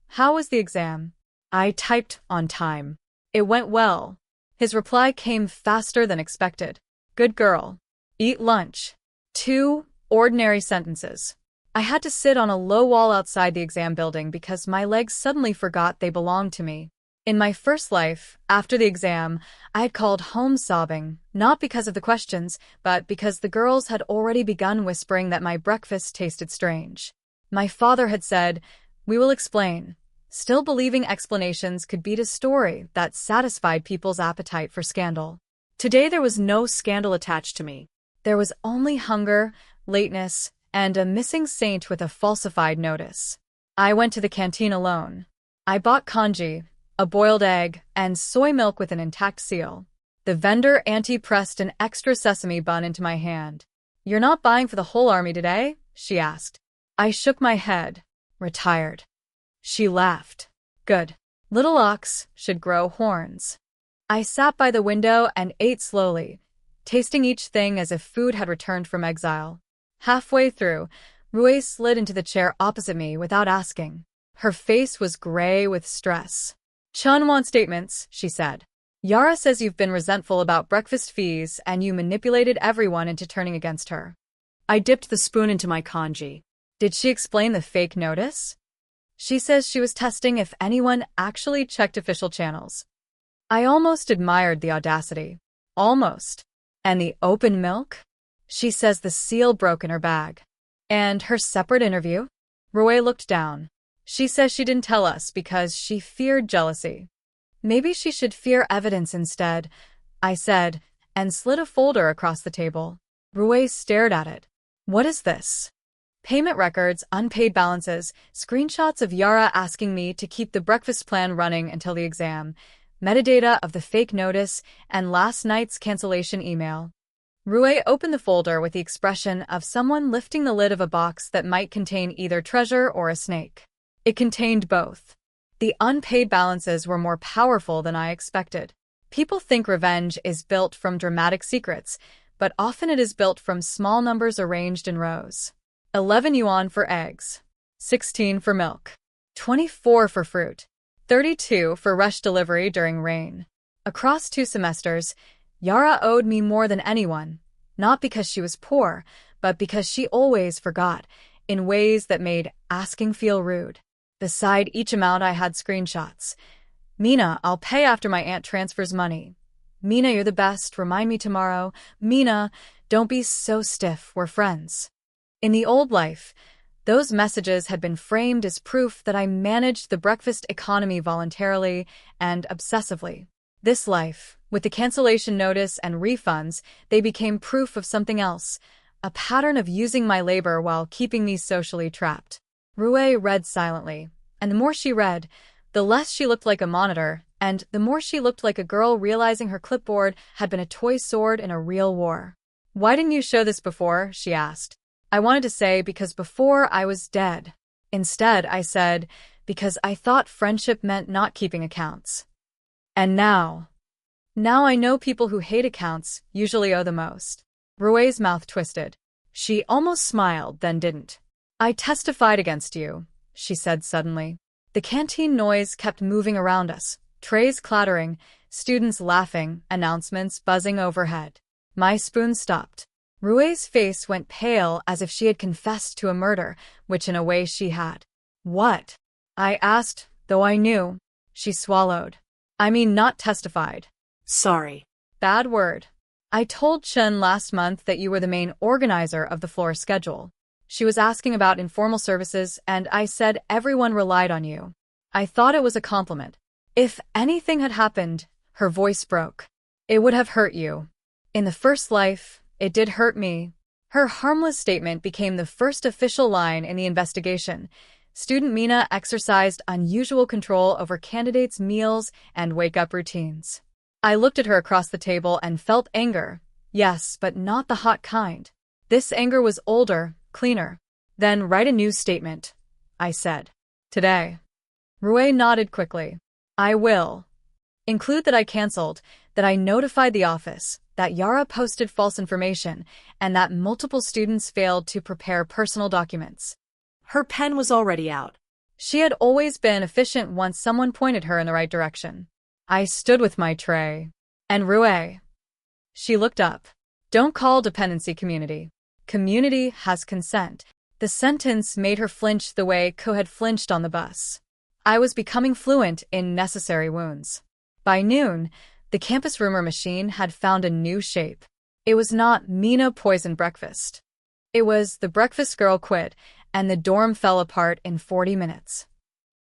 How was the exam? I typed on time. It went well. His reply came faster than expected. Good girl. Eat lunch. 2 ordinary sentences. I had to sit on a low wall outside the exam building because my legs suddenly forgot they belonged to me. In my first life, after the exam, I had called home sobbing, not because of the questions, but because the girls had already begun whispering that my breakfast tasted strange. My father had said, "We will explain," still believing explanations could beat a story that satisfied people's appetite for scandal. Today there was no scandal attached to me. There was only hunger, lateness, and a missing saint with a falsified notice. I went to the canteen alone. I bought congee, a boiled egg, and soy milk with an intact seal. The vendor pressed an extra sesame bun into my hand. You're not buying for the whole army today? She asked. I shook my head. Retired. She laughed. Good. Little ox should grow horns. I sat by the window and ate slowly, tasting each thing as if food had returned from exile. Halfway through, Rue slid into the chair opposite me without asking. Her face was gray with stress. Chun wants statements, she said. Yara says you've been resentful about breakfast fees and you manipulated everyone into turning against her. I dipped the spoon into my congee. Did she explain the fake notice? She says she was testing if anyone actually checked official channels. I almost admired the audacity. Almost. And the open milk? She says the seal broke in her bag. And her separate interview? Rue looked down. She says she didn't tell us because she feared jealousy. Maybe she should fear evidence instead, I said, and slid a folder across the table. Rue stared at it. What is this? Payment records, unpaid balances, screenshots of Yara asking me to keep the breakfast plan running until the exam, metadata of the fake notice, and last night's cancellation email. Rue opened the folder with the expression of someone lifting the lid of a box that might contain either treasure or a snake. It contained both. The unpaid balances were more powerful than I expected. People think revenge is built from dramatic secrets, but often it is built from small numbers arranged in rows. 11 yuan for eggs, 16 for milk, 24 for fruit, 32 for rush delivery during rain. Across 2 semesters, Yara owed me more than anyone, not because she was poor, but because she always forgot, in ways that made asking feel rude. Beside each amount I had screenshots. Mina, I'll pay after my aunt transfers money. Mina, you're the best, remind me tomorrow. Mina, don't be so stiff, we're friends. In the old life, those messages had been framed as proof that I managed the breakfast economy voluntarily and obsessively. This life, with the cancellation notice and refunds, they became proof of something else, a pattern of using my labor while keeping me socially trapped. Rue read silently, and the more she read, the less she looked like a monitor, and the more she looked like a girl realizing her clipboard had been a toy sword in a real war. Why didn't you show this before? She asked. I wanted to say because before I was dead. Instead, I said, because I thought friendship meant not keeping accounts. And now I know people who hate accounts usually owe the most. Rue's mouth twisted. She almost smiled, then didn't. I testified against you, she said suddenly. The canteen noise kept moving around us, trays clattering, students laughing, announcements buzzing overhead. My spoon stopped. Rue's face went pale as if she had confessed to a murder, which in a way she had. What? I asked, though I knew. She swallowed. I mean, not testified. Sorry. Bad word. I told Chen last month that you were the main organizer of the floor schedule. She was asking about informal services, and I said everyone relied on you. I thought it was a compliment. If anything had happened, her voice broke. It would have hurt you. In the first life, it did hurt me. Her harmless statement became the first official line in the investigation. Student Mina exercised unusual control over candidates' meals and wake-up routines. I looked at her across the table and felt anger. Yes, but not the hot kind. This anger was older, cleaner. Then write a news statement, I said. Today. Rue nodded quickly. I will. Include that I canceled, that I notified the office, that Yara posted false information, and that multiple students failed to prepare personal documents. Her pen was already out. She had always been efficient once someone pointed her in the right direction. I stood with my tray. And Rue. She looked up. Don't call dependency community. Community has consent. The sentence made her flinch the way Ko had flinched on the bus. I was becoming fluent in necessary wounds. By noon, the campus rumor machine had found a new shape. It was not Mina poisoned breakfast. It was the breakfast girl quit, and the dorm fell apart in 40 minutes.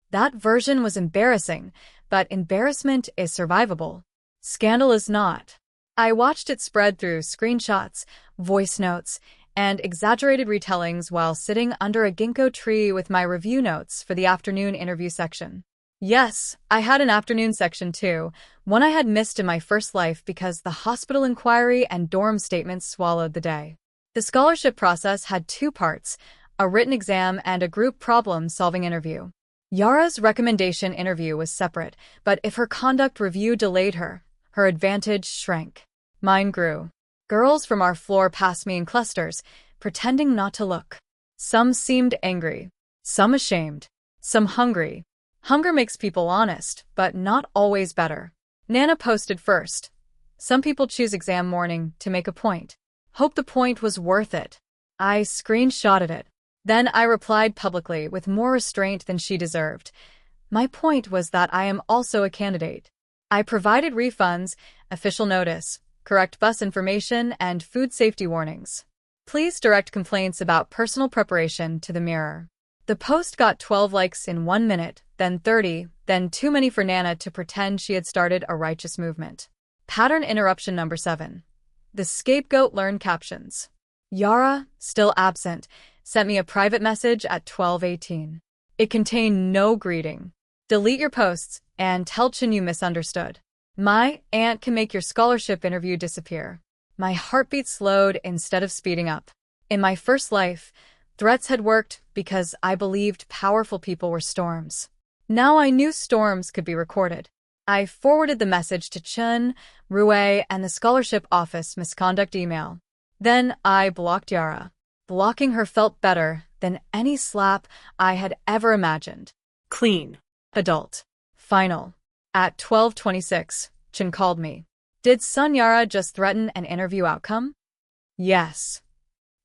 That version was embarrassing, but embarrassment is survivable. Scandal is not. I watched it spread through screenshots, voice notes, and exaggerated retellings while sitting under a ginkgo tree with my review notes for the afternoon interview section. Yes, I had an afternoon section too, one I had missed in my first life because the hospital inquiry and dorm statements swallowed the day. The scholarship process had 2 parts, a written exam and a group problem-solving interview. Yara's recommendation interview was separate, but if her conduct review delayed her advantage shrank. Mine grew. Girls from our floor passed me in clusters, pretending not to look. Some seemed angry, some ashamed, some hungry. Hunger makes people honest, but not always better. Nana posted first. Some people choose exam morning to make a point. Hope the point was worth it. I screenshotted it. Then I replied publicly with more restraint than she deserved. My point was that I am also a candidate. I provided refunds, official notice, correct bus information, and food safety warnings. Please direct complaints about personal preparation to the Mirror. The post got 12 likes in 1 minute, then 30, then too many for Nana to pretend she had started a righteous movement. Pattern interruption number 7. The scapegoat learned captions. Yara, still absent, sent me a private message at 12:18. It contained no greeting. Delete your posts and tell Chin you misunderstood. My aunt can make your scholarship interview disappear. My heartbeat slowed instead of speeding up. In my first life, threats had worked because I believed powerful people were storms. Now I knew storms could be recorded. I forwarded the message to Chun, Rue, and the scholarship office misconduct email. Then I blocked Yara. Blocking her felt better than any slap I had ever imagined. Clean. Adult. Final. At 12:26, Chun called me. Did Sun Yara just threaten an interview outcome? Yes.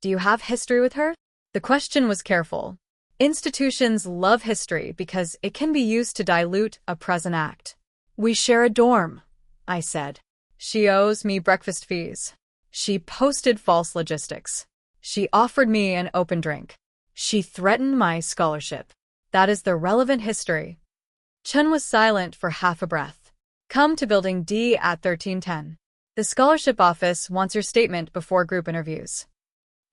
Do you have history with her? The question was careful. Institutions love history because it can be used to dilute a present act. We share a dorm, I said. She owes me breakfast fees. She posted false logistics. She offered me an open drink. She threatened my scholarship. That is the relevant history. Chun was silent for half a breath. Come to Building D at 1310. The scholarship office wants your statement before group interviews.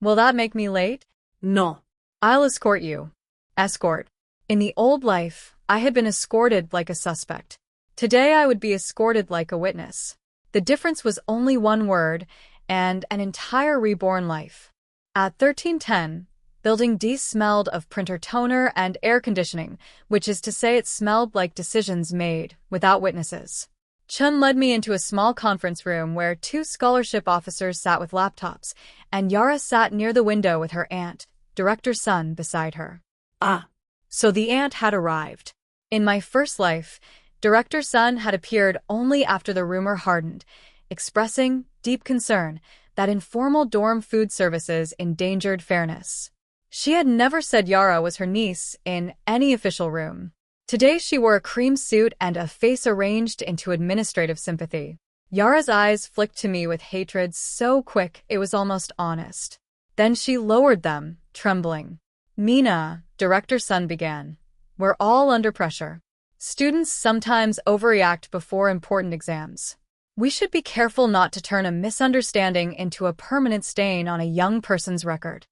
Will that make me late? No. I'll escort you. Escort. In the old life, I had been escorted like a suspect. Today I would be escorted like a witness. The difference was only one word and an entire reborn life. At 1310, Building D smelled of printer toner and air conditioning, which is to say it smelled like decisions made without witnesses. Chun led me into a small conference room where 2 scholarship officers sat with laptops, and Yara sat near the window with her aunt, Director Sun, beside her. Ah. So the aunt had arrived. In my first life, Director Sun had appeared only after the rumor hardened, expressing deep concern that informal dorm food services endangered fairness. She had never said Yara was her niece in any official room. Today she wore a cream suit and a face arranged into administrative sympathy. Yara's eyes flicked to me with hatred so quick it was almost honest. Then she lowered them, trembling. Mina, Director Sun began. We're all under pressure. Students sometimes overreact before important exams. We should be careful not to turn a misunderstanding into a permanent stain on a young person's record.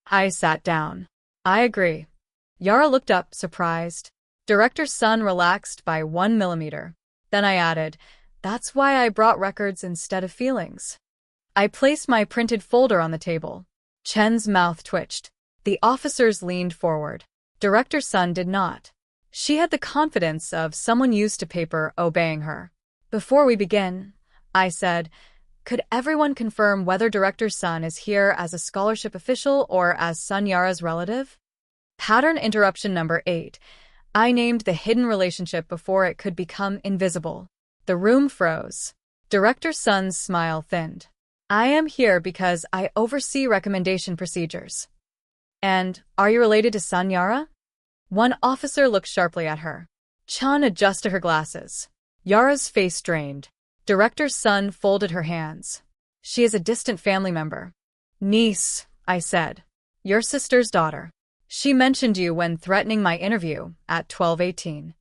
I sat down. I agree. Yara looked up, surprised. Director Sun relaxed by 1 millimeter. Then I added, that's why I brought records instead of feelings. I placed my printed folder on the table. Chen's mouth twitched. The officers leaned forward. Director Sun did not. She had the confidence of someone used to paper obeying her. Before we begin, I said, could everyone confirm whether Director Sun is here as a scholarship official or as Sun Yara's relative? Pattern interruption number 8. I named the hidden relationship before it could become invisible. The room froze. Director Sun's smile thinned. I am here because I oversee recommendation procedures. And are you related to Sun Yara? One officer looked sharply at her. Chun adjusted her glasses. Yara's face drained. Director Sun folded her hands. She is a distant family member. Niece, I said. Your sister's daughter. She mentioned you when threatening my interview at 12:18.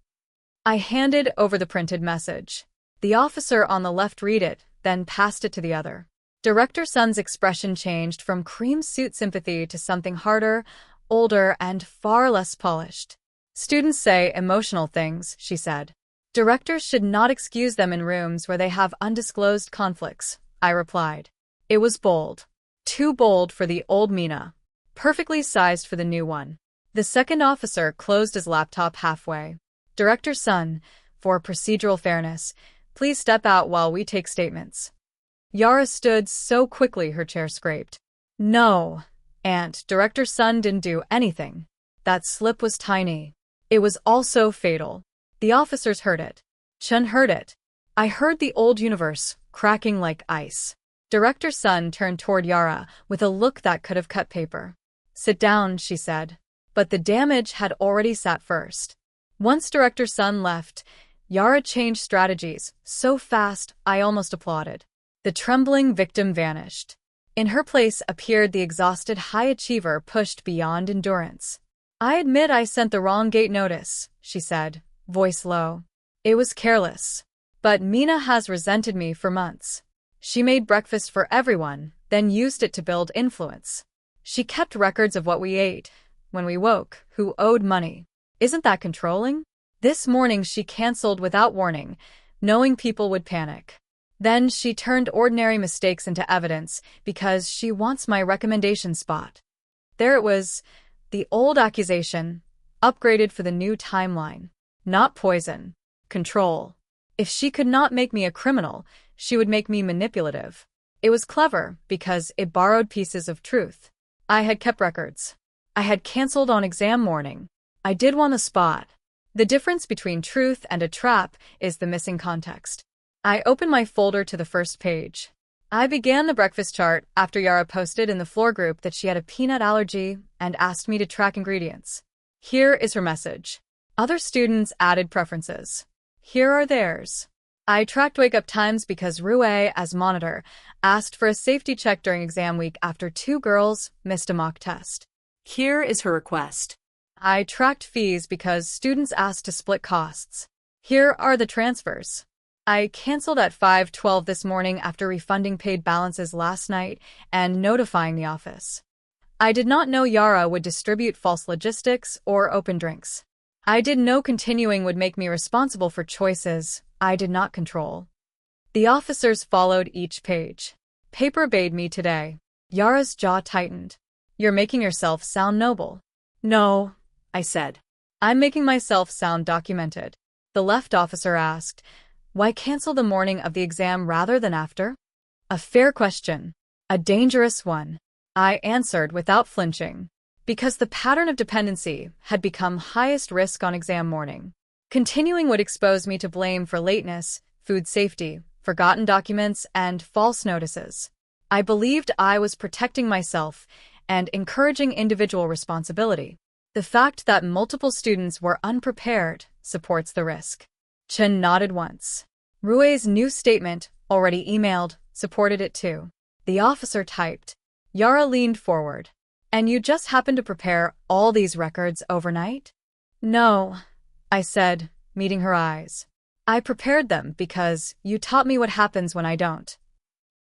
I handed over the printed message. The officer on the left read it, then passed it to the other. Director Sun's expression changed from cream suit sympathy to something harder, older, and far less polished. Students say emotional things, she said. Directors should not excuse them in rooms where they have undisclosed conflicts, I replied. It was bold. Too bold for the old Mina. Perfectly sized for the new one. The second officer closed his laptop halfway. Director Sun, for procedural fairness, please step out while we take statements. Yara stood so quickly her chair scraped. No, Aunt, Director Sun didn't do anything. That slip was tiny. It was also fatal. The officers heard it. Chun heard it. I heard the old universe cracking like ice. Director Sun turned toward Yara with a look that could have cut paper. Sit down, she said. But the damage had already sat first. Once Director Sun left, Yara changed strategies so fast I almost applauded. The trembling victim vanished. In her place appeared the exhausted high achiever pushed beyond endurance. "I admit I sent the wrong gate notice," she said, voice low. "It was careless. But Mina has resented me for months. She made breakfast for everyone, then used it to build influence. She kept records of what we ate, when we woke, who owed money. Isn't that controlling? This morning she canceled without warning, knowing people would panic. Then she turned ordinary mistakes into evidence because she wants my recommendation spot." There it was, the old accusation, upgraded for the new timeline. Not poison. Control. If she could not make me a criminal, she would make me manipulative. It was clever because it borrowed pieces of truth. I had kept records. I had canceled on exam morning. I did want a spot. The difference between truth and a trap is the missing context. I opened my folder to the first page. I began the breakfast chart after Yara posted in the floor group that she had a peanut allergy and asked me to track ingredients. Here is her message. Other students added preferences. Here are theirs. I tracked wake-up times because Rue, as monitor, asked for a safety check during exam week after 2 girls missed a mock test. Here is her request. I tracked fees because students asked to split costs. Here are the transfers. I canceled at 5:12 this morning after refunding paid balances last night and notifying the office. I did not know Yara would distribute false logistics or open drinks. I did know continuing would make me responsible for choices I did not control. The officers followed each page. Paper obeyed me today. Yara's jaw tightened. "You're making yourself sound noble." "No," I said. "I'm making myself sound documented." The left officer asked, "Why cancel the morning of the exam rather than after?" A fair question. A dangerous one. I answered without flinching. Because the pattern of dependency had become highest risk on exam morning. Continuing would expose me to blame for lateness, food safety, forgotten documents, and false notices. I believed I was protecting myself and encouraging individual responsibility. The fact that multiple students were unprepared supports the risk. Chen nodded once. Rue's new statement, already emailed, supported it too. The officer typed. Yara leaned forward. "And you just happened to prepare all these records overnight?" "No," I said, meeting her eyes. "I prepared them because you taught me what happens when I don't."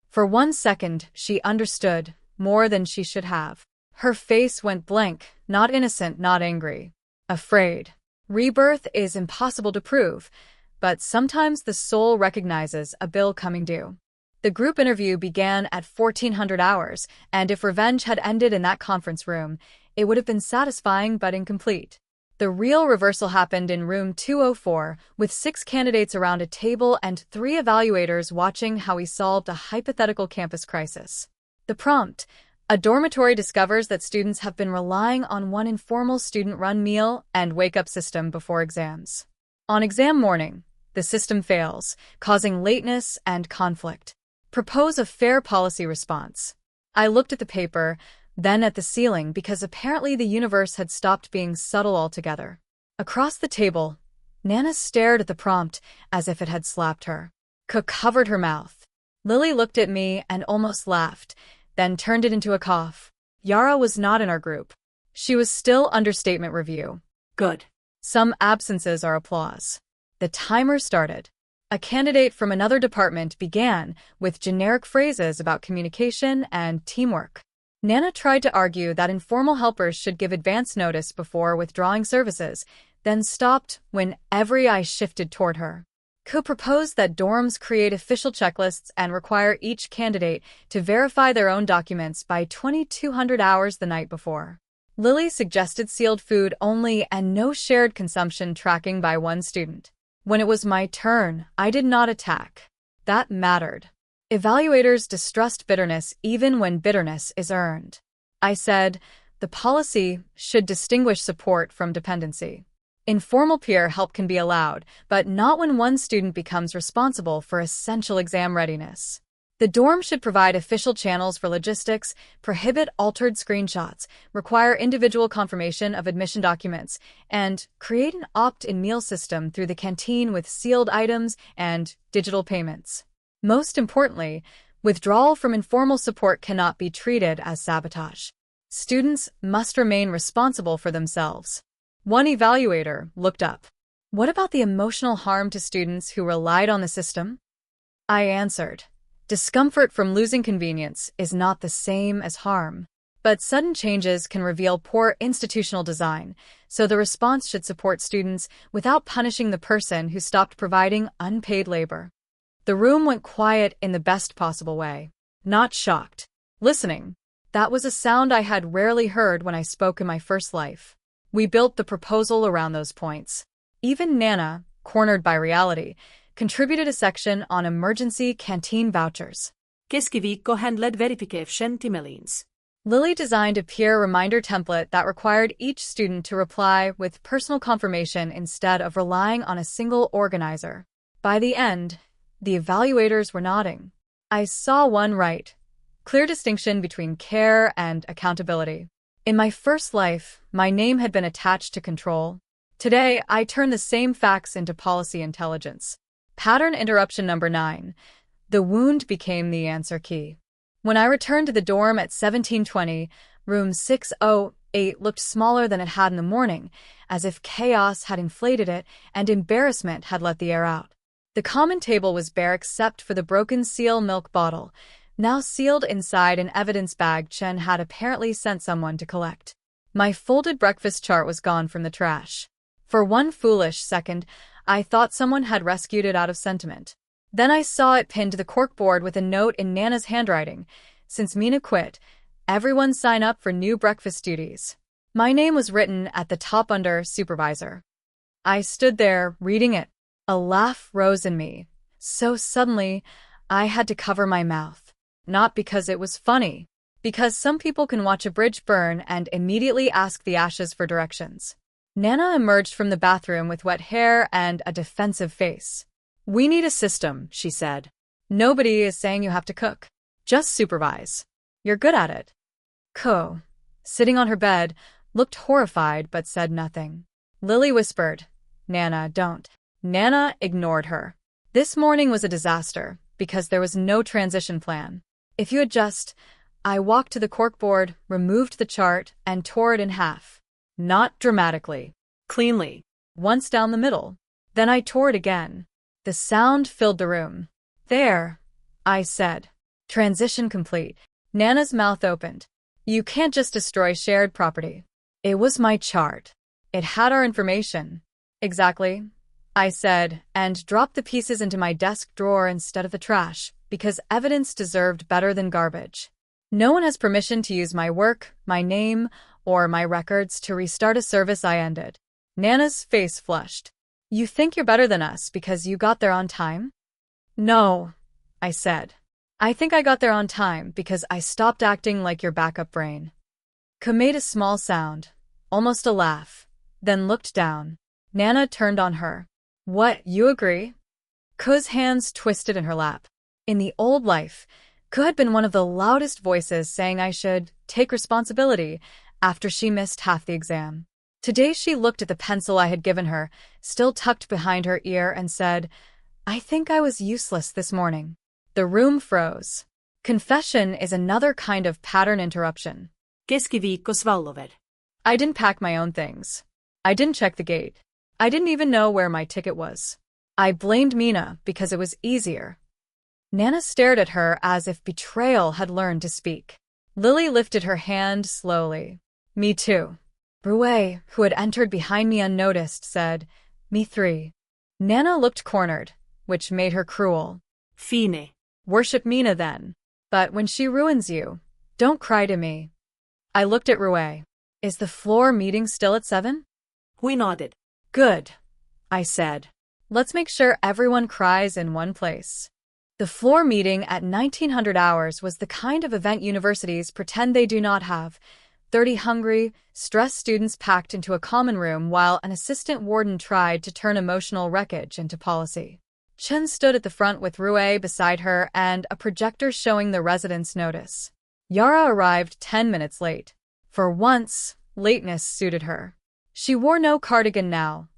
For 1 second, she understood, more than she should have. Her face went blank, not innocent, not angry. Afraid. Rebirth is impossible to prove, but sometimes the soul recognizes a bill coming due. The group interview began at 1400 hours, and if revenge had ended in that conference room, it would have been satisfying but incomplete. The real reversal happened in room 204, with 6 candidates around a table and 3 evaluators watching how we solved a hypothetical campus crisis. The prompt: a dormitory discovers that students have been relying on one informal student-run meal and wake-up system before exams. On exam morning, the system fails, causing lateness and conflict. Propose a fair policy response. I looked at the paper, then at the ceiling because apparently the universe had stopped being subtle altogether. Across the table, Nana stared at the prompt as if it had slapped her. Cook covered her mouth. Lily looked at me and almost laughed, then turned it into a cough. Yara was not in our group. She was still under statement review. Good. Some absences are applause. The timer started. A candidate from another department began with generic phrases about communication and teamwork. Nana tried to argue that informal helpers should give advance notice before withdrawing services, then stopped when every eye shifted toward her. Ko proposed that dorms create official checklists and require each candidate to verify their own documents by 2200 hours the night before. Lily suggested sealed food only and no shared consumption tracking by one student. When it was my turn, I did not attack. That mattered. Evaluators distrust bitterness even when bitterness is earned. I said, the policy should distinguish support from dependency. Informal peer help can be allowed, but not when one student becomes responsible for essential exam readiness. The dorm should provide official channels for logistics, prohibit altered screenshots, require individual confirmation of admission documents, and create an opt-in meal system through the canteen with sealed items and digital payments. Most importantly, withdrawal from informal support cannot be treated as sabotage. Students must remain responsible for themselves. One evaluator looked up. What about the emotional harm to students who relied on the system? I answered. Discomfort from losing convenience is not the same as harm. But sudden changes can reveal poor institutional design, so the response should support students without punishing the person who stopped providing unpaid labor. The room went quiet in the best possible way. Not shocked. Listening. That was a sound I had rarely heard when I spoke in my first life. We built the proposal around those points. Even Nana, cornered by reality, contributed a section on emergency canteen vouchers. Keskiviikko handled verification timelines. Lily designed a peer reminder template that required each student to reply with personal confirmation instead of relying on a single organizer. By the end, the evaluators were nodding. I saw one right. Clear distinction between care and accountability. In my first life, my name had been attached to control. Today, I turn the same facts into policy intelligence. Pattern interruption number 9. The wound became the answer key. When I returned to the dorm at 1720, room 608 looked smaller than it had in the morning, as if chaos had inflated it and embarrassment had let the air out. The common table was bare except for the broken seal milk bottle, now sealed inside an evidence bag Chen had apparently sent someone to collect. My folded breakfast chart was gone from the trash. For one foolish second, I thought someone had rescued it out of sentiment. Then I saw it pinned to the corkboard with a note in Nana's handwriting. Since Mina quit, everyone sign up for new breakfast duties. My name was written at the top under supervisor. I stood there, reading it. A laugh rose in me. So suddenly, I had to cover my mouth. Not because it was funny. Because some people can watch a bridge burn and immediately ask the ashes for directions. Nana emerged from the bathroom with wet hair and a defensive face. We need a system, she said. Nobody is saying you have to cook. Just supervise. You're good at it. Ko, sitting on her bed, looked horrified but said nothing. Lily whispered, Nana, don't. Nana ignored her. This morning was a disaster because there was no transition plan. If you had just... I walked to the corkboard, removed the chart, and tore it in half. Not dramatically. Cleanly. Once down the middle. Then I tore it again. The sound filled the room. There, I said. Transition complete. Nana's mouth opened. You can't just destroy shared property. It was my chart. It had our information. Exactly, I said, and dropped the pieces into my desk drawer instead of the trash, because evidence deserved better than garbage. No one has permission to use my work, my name, or my records to restart a service I ended. Nana's face flushed. You think you're better than us because you got there on time? No, I said. I think I got there on time because I stopped acting like your backup brain. Ka made a small sound, almost a laugh, then looked down. Nana turned on her. What, you agree? Ka's hands twisted in her lap. In the old life, Ka had been one of the loudest voices saying I should take responsibility after she missed half the exam. Today she looked at the pencil I had given her, still tucked behind her ear, and said, I think I was useless this morning. The room froze. Confession is another kind of pattern interruption. Keskiviikko svallover. I didn't pack my own things. I didn't check the gate. I didn't even know where my ticket was. I blamed Mina because it was easier. Nana stared at her as if betrayal had learned to speak. Lily lifted her hand slowly. Me too. Rue, who had entered behind me unnoticed, said, Me three. Nana looked cornered, which made her cruel. Fine. Worship Mina then. But when she ruins you, don't cry to me. I looked at Rue. Is the floor meeting still at 7? We nodded. Good, I said. Let's make sure everyone cries in one place. The floor meeting at 1900 hours was the kind of event universities pretend they do not have. 30 hungry, stressed students packed into a common room while an assistant warden tried to turn emotional wreckage into policy. Chen stood at the front with Rue beside her and a projector showing the residence notice. Yara arrived 10 minutes late. For once, lateness suited her. She wore no cardigan now,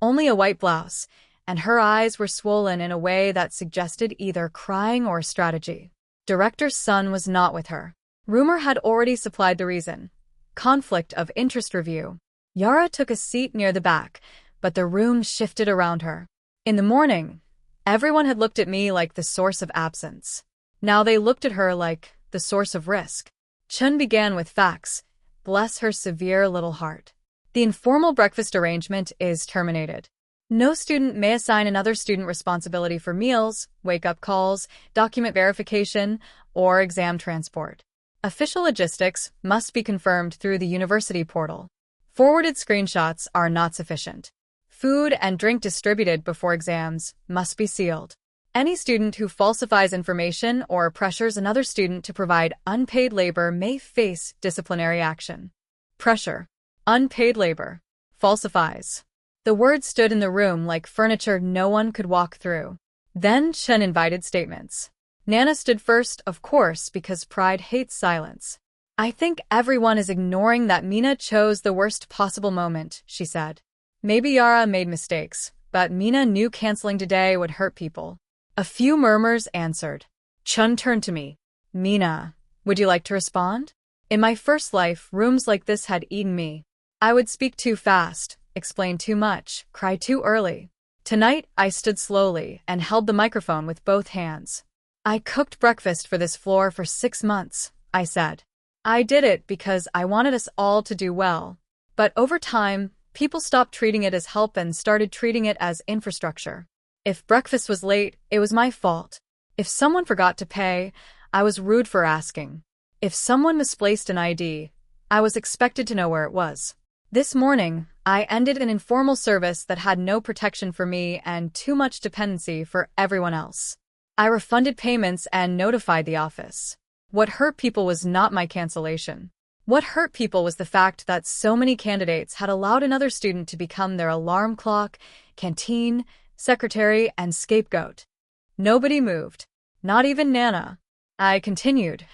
only a white blouse, and her eyes were swollen in a way that suggested either crying or strategy. Director's son was not with her. Rumor had already supplied the reason. Conflict of interest review. Yara took a seat near the back, but the room shifted around her. In the morning, everyone had looked at me like the source of absence. Now they looked at her like the source of risk. Chun began with facts. Bless her severe little heart. The informal breakfast arrangement is terminated. No student may assign another student responsibility for meals, wake-up calls, document verification, or exam transport. Official logistics must be confirmed through the university portal. Forwarded screenshots are not sufficient. Food and drink distributed before exams must be sealed. Any student who falsifies information or pressures another student to provide unpaid labor may face disciplinary action. Pressure. Unpaid labor. Falsifies. The words stood in the room like furniture no one could walk through. Then Chen invited statements. Nana stood first, of course, because pride hates silence. I think everyone is ignoring that Mina chose the worst possible moment, she said. Maybe Yara made mistakes, but Mina knew canceling today would hurt people. A few murmurs answered. Chun turned to me. Mina, would you like to respond? In my first life, rooms like this had eaten me. I would speak too fast, explain too much, cry too early. Tonight, I stood slowly and held the microphone with both hands. I cooked breakfast for this floor for 6 months, I said. I did it because I wanted us all to do well. But over time, people stopped treating it as help and started treating it as infrastructure. If breakfast was late, it was my fault. If someone forgot to pay, I was rude for asking. If someone misplaced an ID, I was expected to know where it was. This morning, I ended an informal service that had no protection for me and too much dependency for everyone else. I refunded payments and notified the office. What hurt people was not my cancellation. What hurt people was the fact that so many candidates had allowed another student to become their alarm clock, canteen, secretary, and scapegoat. Nobody moved. Not even Nana. I continued.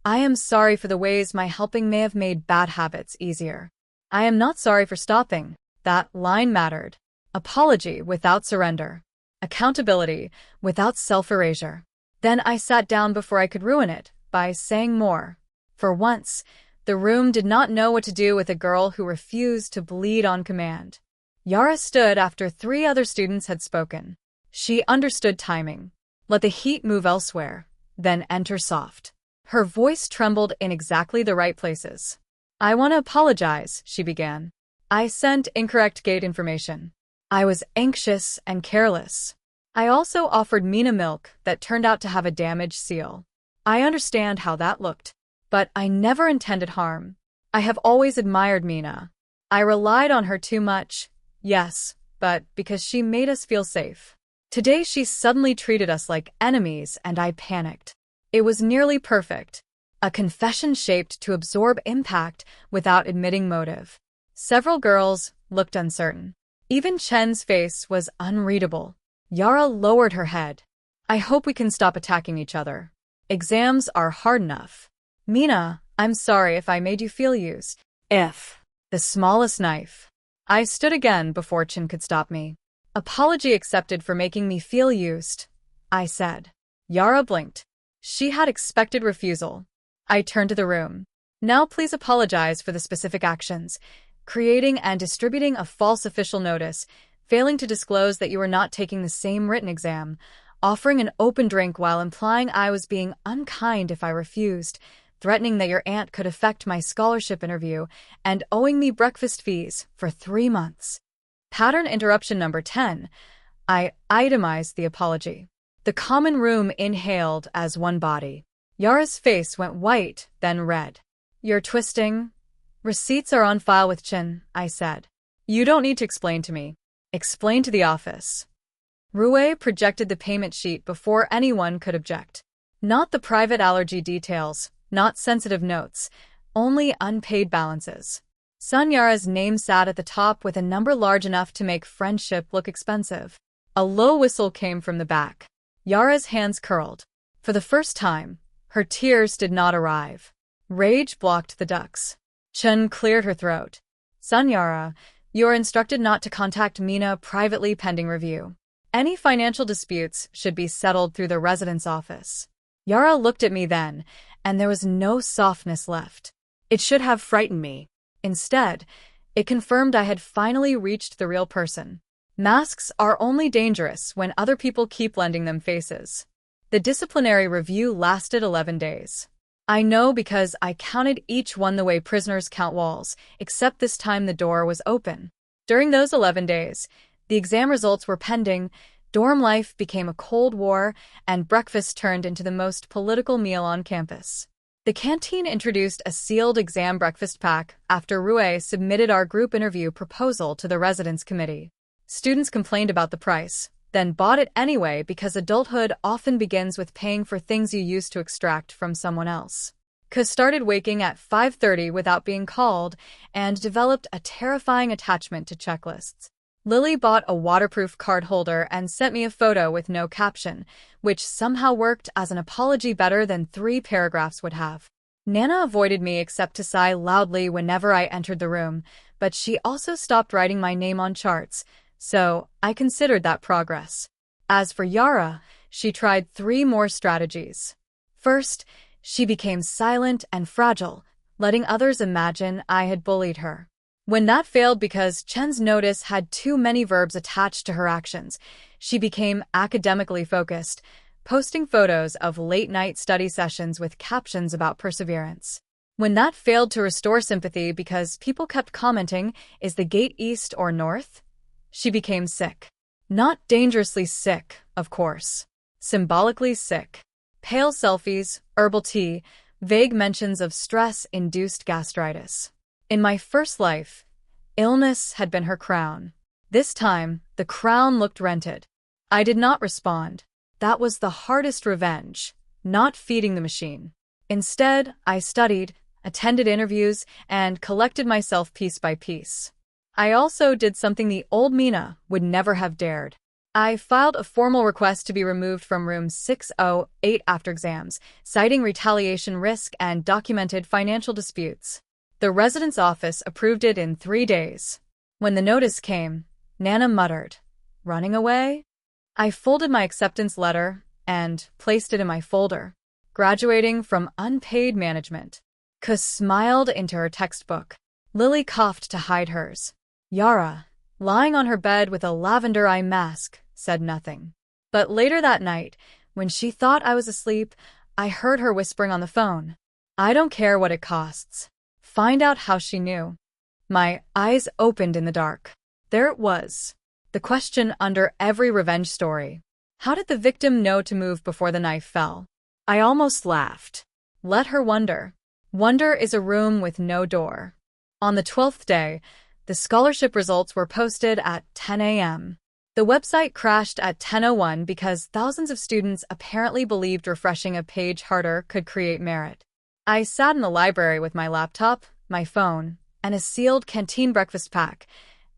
I am sorry for the ways my helping may have made bad habits easier. I am not sorry for stopping. That line mattered. Apology without surrender. Accountability without self-erasure. Then I sat down before I could ruin it by saying more. For once, the room did not know what to do with a girl who refused to bleed on command. Yara stood after 3 other students had spoken. She understood timing. Let the heat move elsewhere, then enter soft. Her voice trembled in exactly the right places. I want to apologize, she began. I sent incorrect gate information. I was anxious and careless. I also offered Mina milk that turned out to have a damaged seal. I understand how that looked, but I never intended harm. I have always admired Mina. I relied on her too much, yes, but because she made us feel safe. Today she suddenly treated us like enemies and I panicked. It was nearly perfect. A confession shaped to absorb impact without admitting motive. Several girls looked uncertain. Even Chen's face was unreadable. Yara lowered her head. I hope we can stop attacking each other. Exams are hard enough. Mina, I'm sorry if I made you feel used. If. The smallest knife. I stood again before Chen could stop me. Apology accepted for making me feel used, I said. Yara blinked. She had expected refusal. I turned to the room. Now please apologize for the specific actions. Creating and distributing a false official notice, failing to disclose that you were not taking the same written exam, offering an open drink while implying I was being unkind if I refused, threatening that your aunt could affect my scholarship interview, and owing me breakfast fees for 3 months. Pattern interruption number 10. I itemized the apology. The common room inhaled as one body. Yara's face went white, then red. You're twisting. Receipts are on file with Chin, I said. You don't need to explain to me. Explain to the office. Rue projected the payment sheet before anyone could object. Not the private allergy details, not sensitive notes, only unpaid balances. Yara's name sat at the top with a number large enough to make friendship look expensive. A low whistle came from the back. Yara's hands curled. For the first time, her tears did not arrive. Rage blocked the ducts. Chen cleared her throat. Yara, you are instructed not to contact Mina privately pending review. Any financial disputes should be settled through the residence office. Yara looked at me then, and there was no softness left. It should have frightened me. Instead, it confirmed I had finally reached the real person. Masks are only dangerous when other people keep lending them faces. The disciplinary review lasted 11 days. I know because I counted each one the way prisoners count walls, except this time the door was open. During those 11 days, the exam results were pending, dorm life became a cold war, and breakfast turned into the most political meal on campus. The canteen introduced a sealed exam breakfast pack after Rue submitted our group interview proposal to the residence committee. Students complained about the price, then bought it anyway because adulthood often begins with paying for things you used to extract from someone else. Cuz started waking at 5:30 without being called and developed a terrifying attachment to checklists. Lily bought a waterproof card holder and sent me a photo with no caption, which somehow worked as an apology better than 3 paragraphs would have. Nana avoided me except to sigh loudly whenever I entered the room, but she also stopped writing my name on charts, so I considered that progress. As for Yara, she tried 3 more strategies. First, she became silent and fragile, letting others imagine I had bullied her. When that failed because Chen's notice had too many verbs attached to her actions, she became academically focused, posting photos of late-night study sessions with captions about perseverance. When that failed to restore sympathy because people kept commenting, "Is the gate east or north?" she became sick. Not dangerously sick, of course. Symbolically sick. Pale selfies, herbal tea, vague mentions of stress-induced gastritis. In my first life, illness had been her crown. This time, the crown looked rented. I did not respond. That was the hardest revenge, not feeding the machine. Instead, I studied, attended interviews, and collected myself piece by piece. I also did something the old Mina would never have dared. I filed a formal request to be removed from room 608 after exams, citing retaliation risk and documented financial disputes. The residence office approved it in 3 days. When the notice came, Nana muttered, "Running away?" I folded my acceptance letter and placed it in my folder. Graduating from unpaid management. Kus smiled into her textbook. Lily coughed to hide hers. Yara, lying on her bed with a lavender eye mask, said nothing. But later that night, when she thought I was asleep, I heard her whispering on the phone. "I don't care what it costs." Find out how she knew. My eyes opened in the dark. There it was. The question under every revenge story. How did the victim know to move before the knife fell? I almost laughed. Let her wonder. Wonder is a room with no door. On the 12th day, the scholarship results were posted at 10 a.m. The website crashed at 10:01 because thousands of students apparently believed refreshing a page harder could create merit. I sat in the library with my laptop, my phone, and a sealed canteen breakfast pack.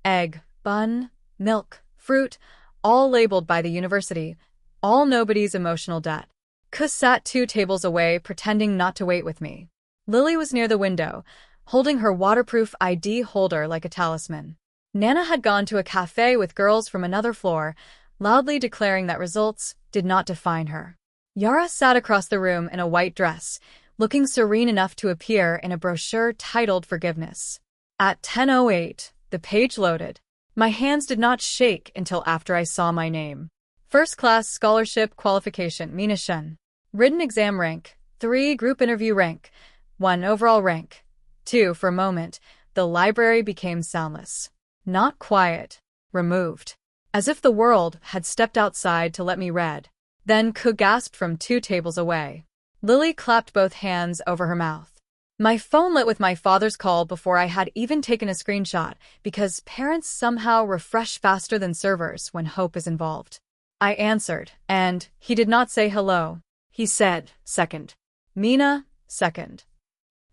Egg, bun, milk, fruit, all labeled by the university, all nobody's emotional debt. Kus sat 2 tables away, pretending not to wait with me. Lily was near the window, holding her waterproof ID holder like a talisman. Nana had gone to a cafe with girls from another floor, loudly declaring that results did not define her. Yara sat across the room in a white dress, looking serene enough to appear in a brochure titled Forgiveness. At 10:08, the page loaded. My hands did not shake until after I saw my name. First class scholarship qualification, Mina Shen. Written exam rank, 3 group interview rank, 1 overall rank. 2 For a moment, the library became soundless. Not quiet. Removed. As if the world had stepped outside to let me read. Then Ku gasped from 2 tables away. Lily clapped both hands over her mouth. My phone lit with my father's call before I had even taken a screenshot, because parents somehow refresh faster than servers when hope is involved. I answered, and he did not say hello. He said, "Second." Mina, second.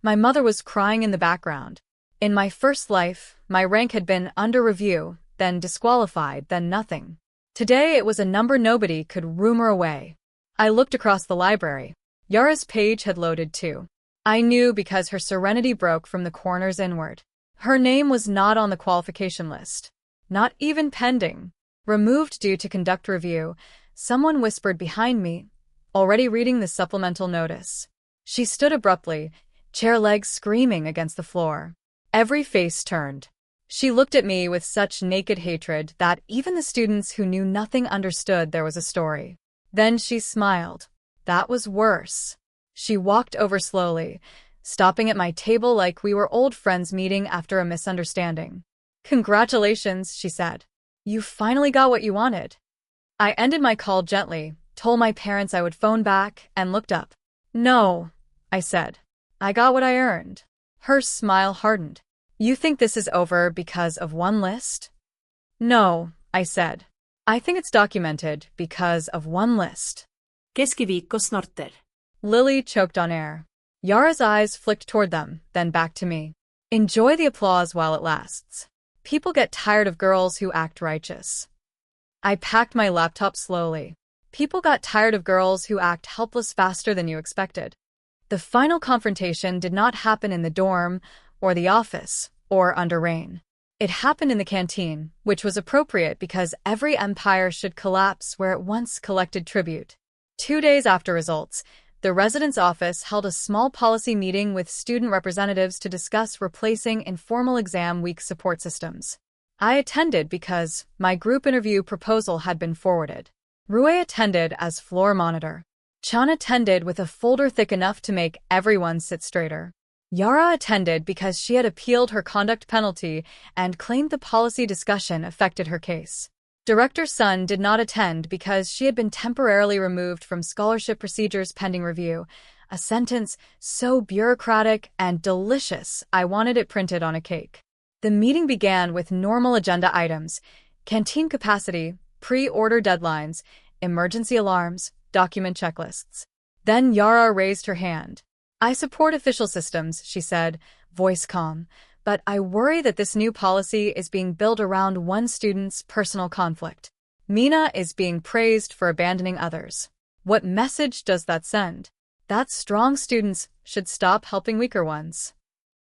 My mother was crying in the background. In my first life, my rank had been under review, then disqualified, then nothing. Today it was a number nobody could rumor away. I looked across the library. Yara's page had loaded too. I knew because her serenity broke from the corners inward. Her name was not on the qualification list. Not even pending. Removed due to conduct review, someone whispered behind me, already reading the supplemental notice. She stood abruptly, chair legs screaming against the floor. Every face turned. She looked at me with such naked hatred that even the students who knew nothing understood there was a story. Then she smiled. That was worse. She walked over slowly, stopping at my table like we were old friends meeting after a misunderstanding. "Congratulations," she said. "You finally got what you wanted." I ended my call gently, told my parents I would phone back, and looked up. "No," I said. "I got what I earned." Her smile hardened. "You think this is over because of one list?" "No," I said. "I think it's documented because of one list." Keskiviikko snorter. Lily choked on air. Yara's eyes flicked toward them, then back to me. "Enjoy the applause while it lasts. People get tired of girls who act righteous." I packed my laptop slowly. People got tired of girls who act helpless faster than you expected. The final confrontation did not happen in the dorm, or the office, or under rain. It happened in the canteen, which was appropriate because every empire should collapse where it once collected tribute. 2 days after results, the residence office held a small policy meeting with student representatives to discuss replacing informal exam week support systems. I attended because my group interview proposal had been forwarded. Rue attended as floor monitor. Chan attended with a folder thick enough to make everyone sit straighter. Yara attended because she had appealed her conduct penalty and claimed the policy discussion affected her case. Director Sun did not attend because she had been temporarily removed from scholarship procedures pending review, a sentence so bureaucratic and delicious I wanted it printed on a cake. The meeting began with normal agenda items: canteen capacity, pre-order deadlines, emergency alarms, document checklists. Then Yara raised her hand. "I support official systems," she said, voice calm, "but I worry that this new policy is being built around one student's personal conflict. Mina is being praised for abandoning others. What message does that send? That strong students should stop helping weaker ones."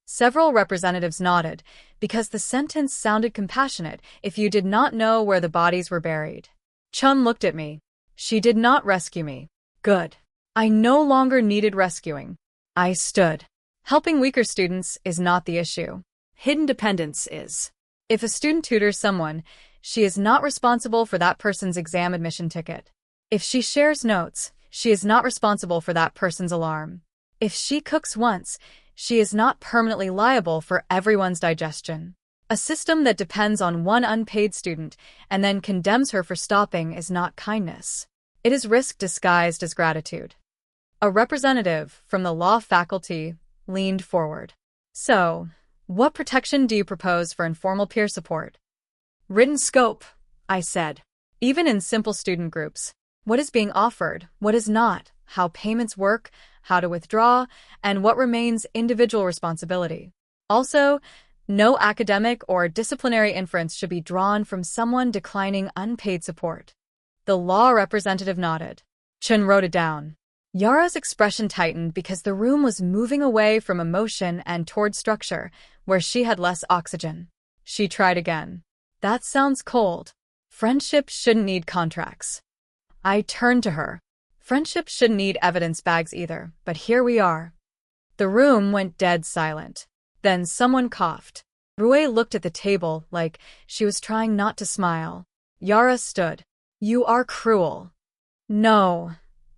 Several representatives nodded, because the sentence sounded compassionate if you did not know where the bodies were buried. Chun looked at me. She did not rescue me. Good. I no longer needed rescuing. I stood. Helping weaker students is not the issue. Hidden dependence is. If a student tutors someone, she is not responsible for that person's exam admission ticket. If she shares notes, she is not responsible for that person's alarm. If she cooks once, she is not permanently liable for everyone's digestion. A system that depends on one unpaid student and then condemns her for stopping is not kindness. It is risk disguised as gratitude. A representative from the law faculty leaned forward. "So, what protection do you propose for informal peer support?" "Written scope," I said. "Even in simple student groups. What is being offered, what is not, how payments work, how to withdraw, and what remains individual responsibility. Also, no academic or disciplinary inference should be drawn from someone declining unpaid support." The law representative nodded. Chun wrote it down. Yara's expression tightened because the room was moving away from emotion and toward structure, where she had less oxygen. She tried again. "That sounds cold. Friendship shouldn't need contracts." I turned to her. Friendship shouldn't need evidence bags either, but here we are. The room went dead silent. Then someone coughed. Rue looked at the table like she was trying not to smile. Yara stood. "You are cruel." "No,"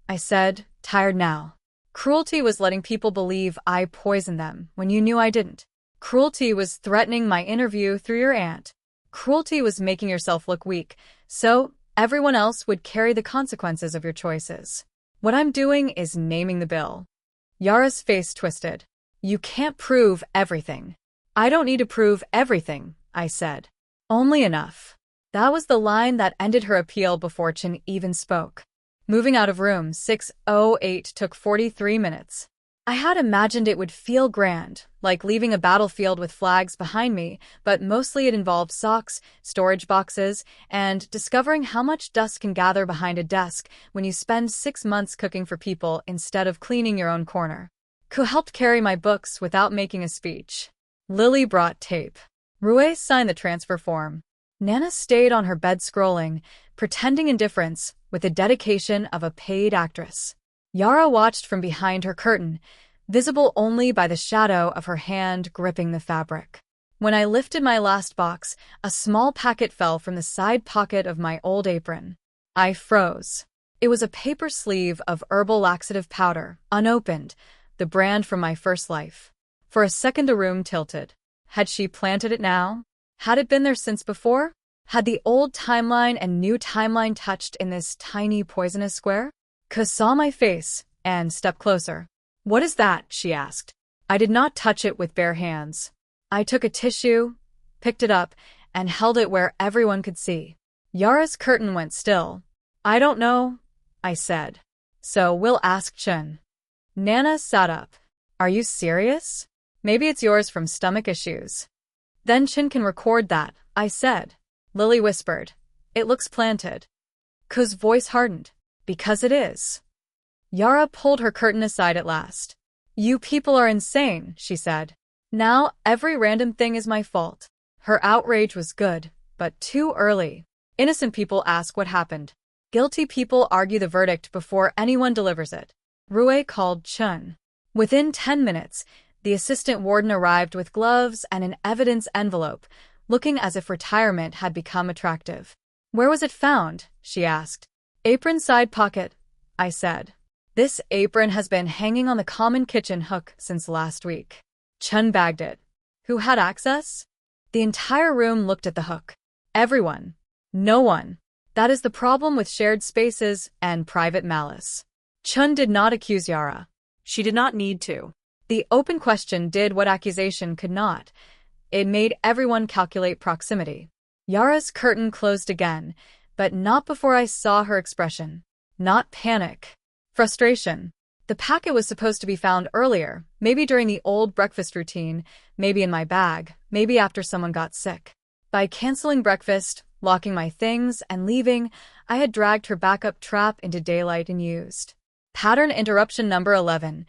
I said, tired now. Cruelty was letting people believe I poisoned them when you knew I didn't. Cruelty was threatening my interview through your aunt. Cruelty was making yourself look weak, so everyone else would carry the consequences of your choices. What I'm doing is naming the bill. Yara's face twisted. "You can't prove everything." "I don't need to prove everything," I said. "Only enough." That was the line that ended her appeal before Chin even spoke. Moving out of room 608 took 43 minutes. I had imagined it would feel grand, like leaving a battlefield with flags behind me, but mostly it involved socks, storage boxes, and discovering how much dust can gather behind a desk when you spend 6 months cooking for people instead of cleaning your own corner. Who helped carry my books without making a speech. Lily brought tape. Rue signed the transfer form. Nana stayed on her bed scrolling, pretending indifference with the dedication of a paid actress. Yara watched from behind her curtain, visible only by the shadow of her hand gripping the fabric. When I lifted my last box, a small packet fell from the side pocket of my old apron. I froze. It was a paper sleeve of herbal laxative powder, unopened, the brand from my first life. For a second the room tilted. Had she planted it now? Had it been there since before? Had the old timeline and new timeline touched in this tiny poisonous square? Ka saw my face and stepped closer. "What is that?" she asked. I did not touch it with bare hands. I took a tissue, picked it up, and held it where everyone could see. Yara's curtain went still. "I don't know," I said. "So we'll ask Chun." Nana sat up. "Are you serious? Maybe it's yours from stomach issues." "Then Chun can record that," I said. Lily whispered. "It looks planted." Ku's voice hardened. "Because it is." Yara pulled her curtain aside at last. "You people are insane," she said. "Now every random thing is my fault." Her outrage was good, but too early. Innocent people ask what happened. Guilty people argue the verdict before anyone delivers it. Rue called Chun. Within 10 minutes, the assistant warden arrived with gloves and an evidence envelope, looking as if retirement had become attractive. "Where was it found?" she asked. "Apron side pocket," I said. "This apron has been hanging on the common kitchen hook since last week." Chun bagged it. "Who had access?" The entire room looked at the hook. Everyone. No one. That is the problem with shared spaces and private malice. Chun did not accuse Yara. She did not need to. The open question did what accusation could not. It made everyone calculate proximity. Yara's curtain closed again, but not before I saw her expression. Not panic. Frustration. The packet was supposed to be found earlier, maybe during the old breakfast routine, maybe in my bag, maybe after someone got sick. By canceling breakfast, locking my things, and leaving, I had dragged her backup trap into daylight and used. Pattern interruption number 11.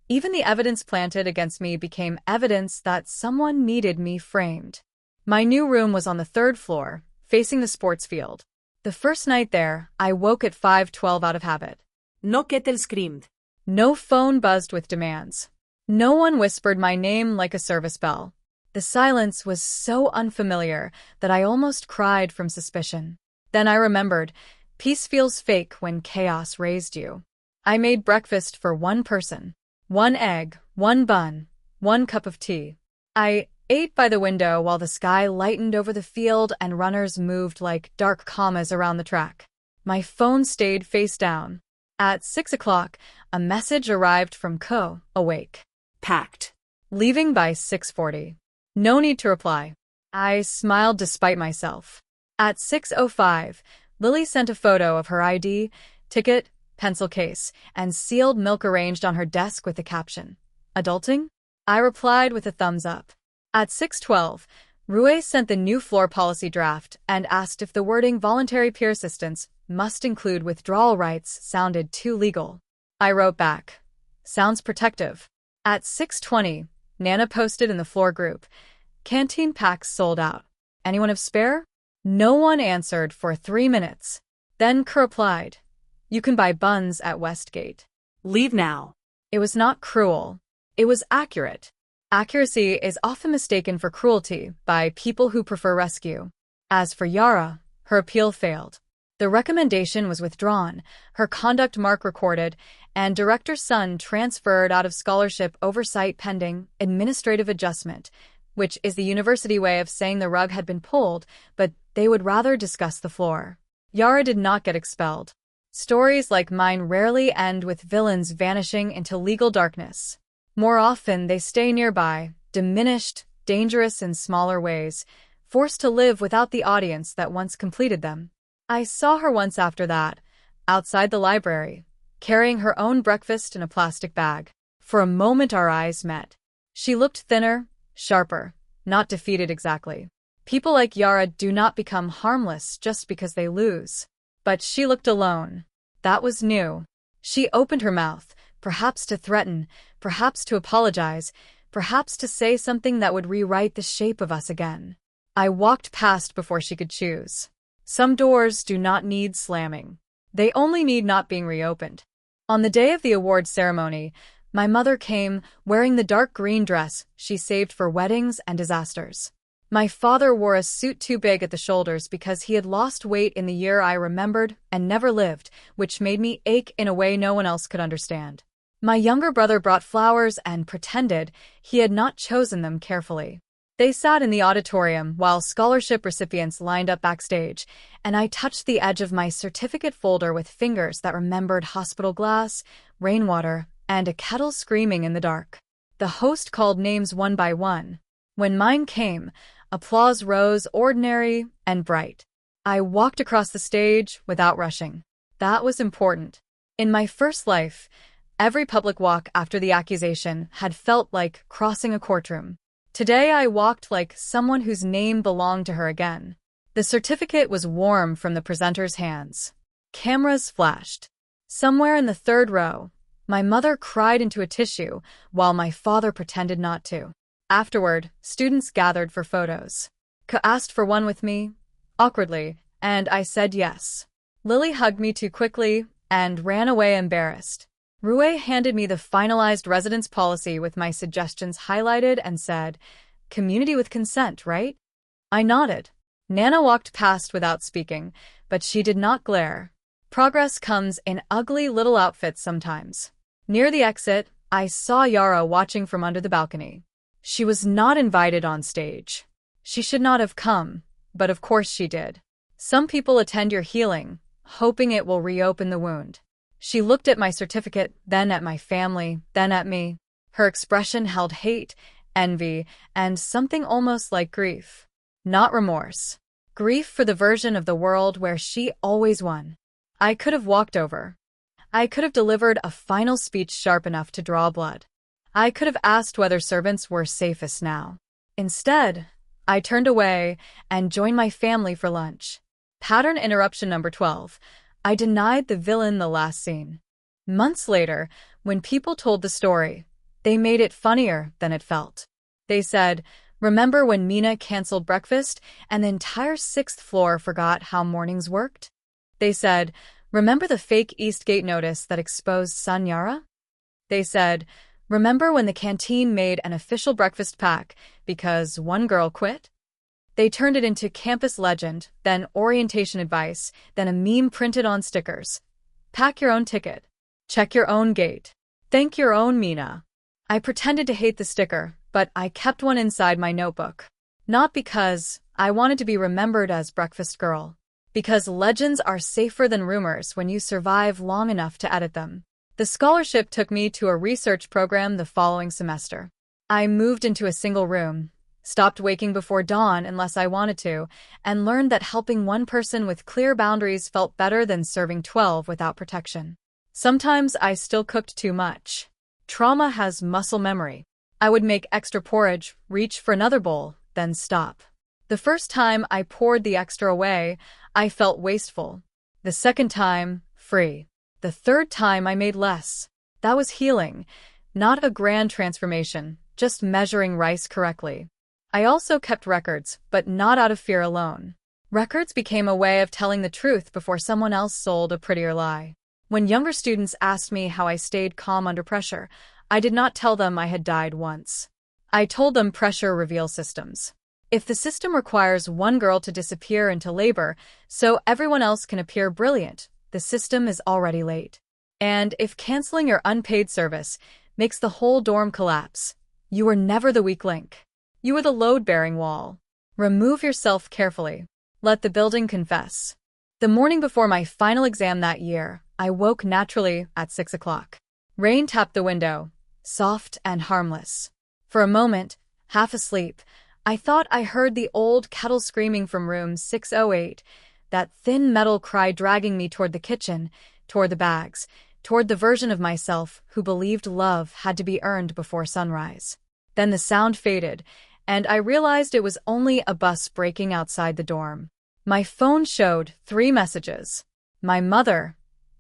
Even the evidence planted against me became evidence that someone needed me framed. My new room was on the 3rd floor, facing the sports field. The first night there, I woke at 5:12 out of habit. No kettle screamed. No phone buzzed with demands. No one whispered my name like a service bell. The silence was so unfamiliar that I almost cried from suspicion. Then I remembered, peace feels fake when chaos raised you. I made breakfast for one person. 1 egg, 1 bun, 1 cup of tea. I ate by the window while the sky lightened over the field and runners moved like dark commas around the track. My phone stayed face down. At 6 o'clock, a message arrived from Ko, awake. Packed. Leaving by 6:40. No need to reply. I smiled despite myself. At 6:05, Lily sent a photo of her ID, ticket, pencil case, and sealed milk arranged on her desk with the caption, "Adulting?" I replied with a thumbs up. At 6:12, Rue sent the new floor policy draft and asked if the wording voluntary peer assistance must include withdrawal rights sounded too legal. I wrote back, "Sounds protective." At 6:20, Nana posted in the floor group, "Canteen packs sold out. Anyone have spare?" No one answered for 3 minutes. Then Kerr replied, "You can buy buns at Westgate." Leave now. It was not cruel. It was accurate. Accuracy is often mistaken for cruelty by people who prefer rescue. As for Yara, her appeal failed. The recommendation was withdrawn, her conduct mark recorded, and director's son transferred out of scholarship oversight pending administrative adjustment, which is the university way of saying the rug had been pulled, but they would rather discuss the floor. Yara did not get expelled. Stories like mine rarely end with villains vanishing into legal darkness. More often, they stay nearby, diminished, dangerous in smaller ways, forced to live without the audience that once completed them. I saw her once after that, outside the library, carrying her own breakfast in a plastic bag. For a moment our eyes met. She looked thinner, sharper, not defeated exactly. People like Yara do not become harmless just because they lose. But she looked alone. That was new. She opened her mouth, perhaps to threaten, perhaps to apologize, perhaps to say something that would rewrite the shape of us again. I walked past before she could choose. Some doors do not need slamming. They only need not being reopened. On the day of the award ceremony, my mother came wearing the dark green dress she saved for weddings and disasters. My father wore a suit too big at the shoulders because he had lost weight in the year I remembered and never lived, which made me ache in a way no one else could understand. My younger brother brought flowers and pretended he had not chosen them carefully. They sat in the auditorium while scholarship recipients lined up backstage, and I touched the edge of my certificate folder with fingers that remembered hospital glass, rainwater, and a kettle screaming in the dark. The host called names one by one. When mine came, applause rose ordinary and bright. I walked across the stage without rushing. That was important. In my first life, every public walk after the accusation had felt like crossing a courtroom. Today I walked like someone whose name belonged to her again. The certificate was warm from the presenter's hands. Cameras flashed. Somewhere in the third row, my mother cried into a tissue while my father pretended not to. Afterward, students gathered for photos. Ka asked for one with me, awkwardly, and I said yes. Lily hugged me too quickly and ran away embarrassed. Rue handed me the finalized residence policy with my suggestions highlighted and said, "Community with consent, right?" I nodded. Nana walked past without speaking, but she did not glare. Progress comes in ugly little outfits sometimes. Near the exit, I saw Yara watching from under the balcony. She was not invited on stage. She should not have come, but of course she did. Some people attend your healing, hoping it will reopen the wound. She looked at my certificate, then at my family, then at me. Her expression held hate, envy, and something almost like grief. Not remorse. Grief for the version of the world where she always won. I could have walked over. I could have delivered a final speech sharp enough to draw blood. I could have asked whether servants were safest now. Instead, I turned away and joined my family for lunch. Pattern interruption number 12. I denied the villain the last scene. Months later, when people told the story, they made it funnier than it felt. They said, "Remember when Mina canceled breakfast and the entire 6th floor forgot how mornings worked?" They said, "Remember the fake Eastgate notice that exposed Sanyara?" They said, "Remember when the canteen made an official breakfast pack because one girl quit?" They turned it into campus legend, then orientation advice, then a meme printed on stickers. Pack your own ticket. Check your own gate. Thank your own Mina. I pretended to hate the sticker, but I kept one inside my notebook. Not because I wanted to be remembered as breakfast girl. Because legends are safer than rumors when you survive long enough to edit them. The scholarship took me to a research program the following semester. I moved into a single room, stopped waking before dawn unless I wanted to, and learned that helping one person with clear boundaries felt better than serving 12 without protection. Sometimes I still cooked too much. Trauma has muscle memory. I would make extra porridge, reach for another bowl, then stop. The first time I poured the extra away, I felt wasteful. The second time, free. The third time I made less. That was healing, not a grand transformation, just measuring rice correctly. I also kept records, but not out of fear alone. Records became a way of telling the truth before someone else sold a prettier lie. When younger students asked me how I stayed calm under pressure, I did not tell them I had died once. I told them pressure reveals systems. If the system requires one girl to disappear into labor so everyone else can appear brilliant, the system is already late. And if canceling your unpaid service makes the whole dorm collapse, you are never the weak link. You are the load-bearing wall. Remove yourself carefully. Let the building confess. The morning before my final exam that year, I woke naturally at 6 o'clock. Rain tapped the window, soft and harmless. For a moment, half asleep, I thought I heard the old kettle screaming from room 608, that thin metal cry dragging me toward the kitchen, toward the bags, toward the version of myself who believed love had to be earned before sunrise. Then the sound faded, and I realized it was only a bus braking outside the dorm. My phone showed 3 messages. My mother,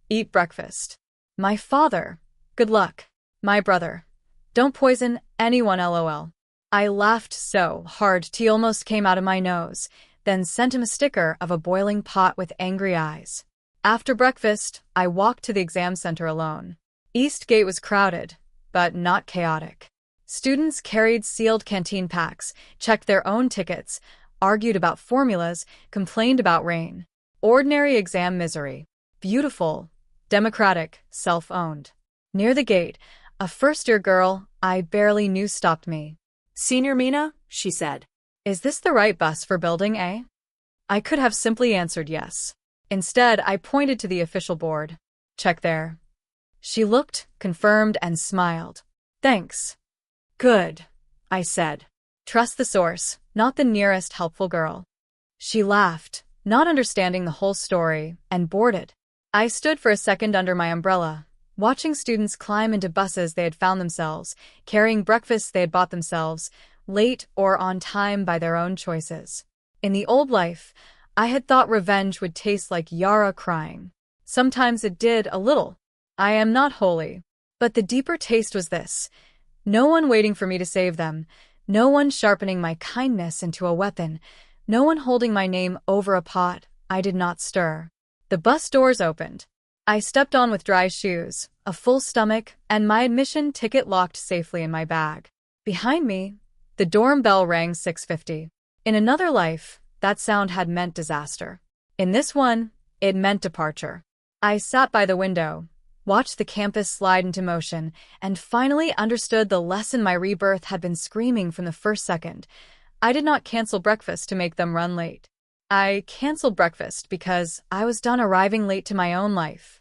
eat breakfast. My father, good luck. My brother, don't poison anyone, LOL. I laughed so hard tea almost came out of my nose, then sent him a sticker of a boiling pot with angry eyes. After breakfast, I walked to the exam center alone. East Gate was crowded, but not chaotic. Students carried sealed canteen packs, checked their own tickets, argued about formulas, complained about rain. Ordinary exam misery. Beautiful, democratic, self-owned. Near the gate, a first-year girl I barely knew stopped me. Senior Mina, she said. Is this the right bus for building A? I could have simply answered yes. Instead, I pointed to the official board. Check there. She looked, confirmed, and smiled. Thanks. Good, I said. Trust the source, not the nearest helpful girl. She laughed, not understanding the whole story, and boarded. I stood for a second under my umbrella, watching students climb into buses they had found themselves, carrying breakfasts they had bought themselves, late or on time by their own choices. In the old life, I had thought revenge would taste like Yara crying. Sometimes it did, a little. I am not holy. But the deeper taste was this. No one waiting for me to save them. No one sharpening my kindness into a weapon. No one holding my name over a pot. I did not stir. The bus doors opened. I stepped on with dry shoes, a full stomach, and my admission ticket locked safely in my bag. Behind me, the dorm bell rang 6:50. In another life, that sound had meant disaster. In this one, it meant departure. I sat by the window, watched the campus slide into motion, and finally understood the lesson my rebirth had been screaming from the first second. I did not cancel breakfast to make them run late. I canceled breakfast because I was done arriving late to my own life.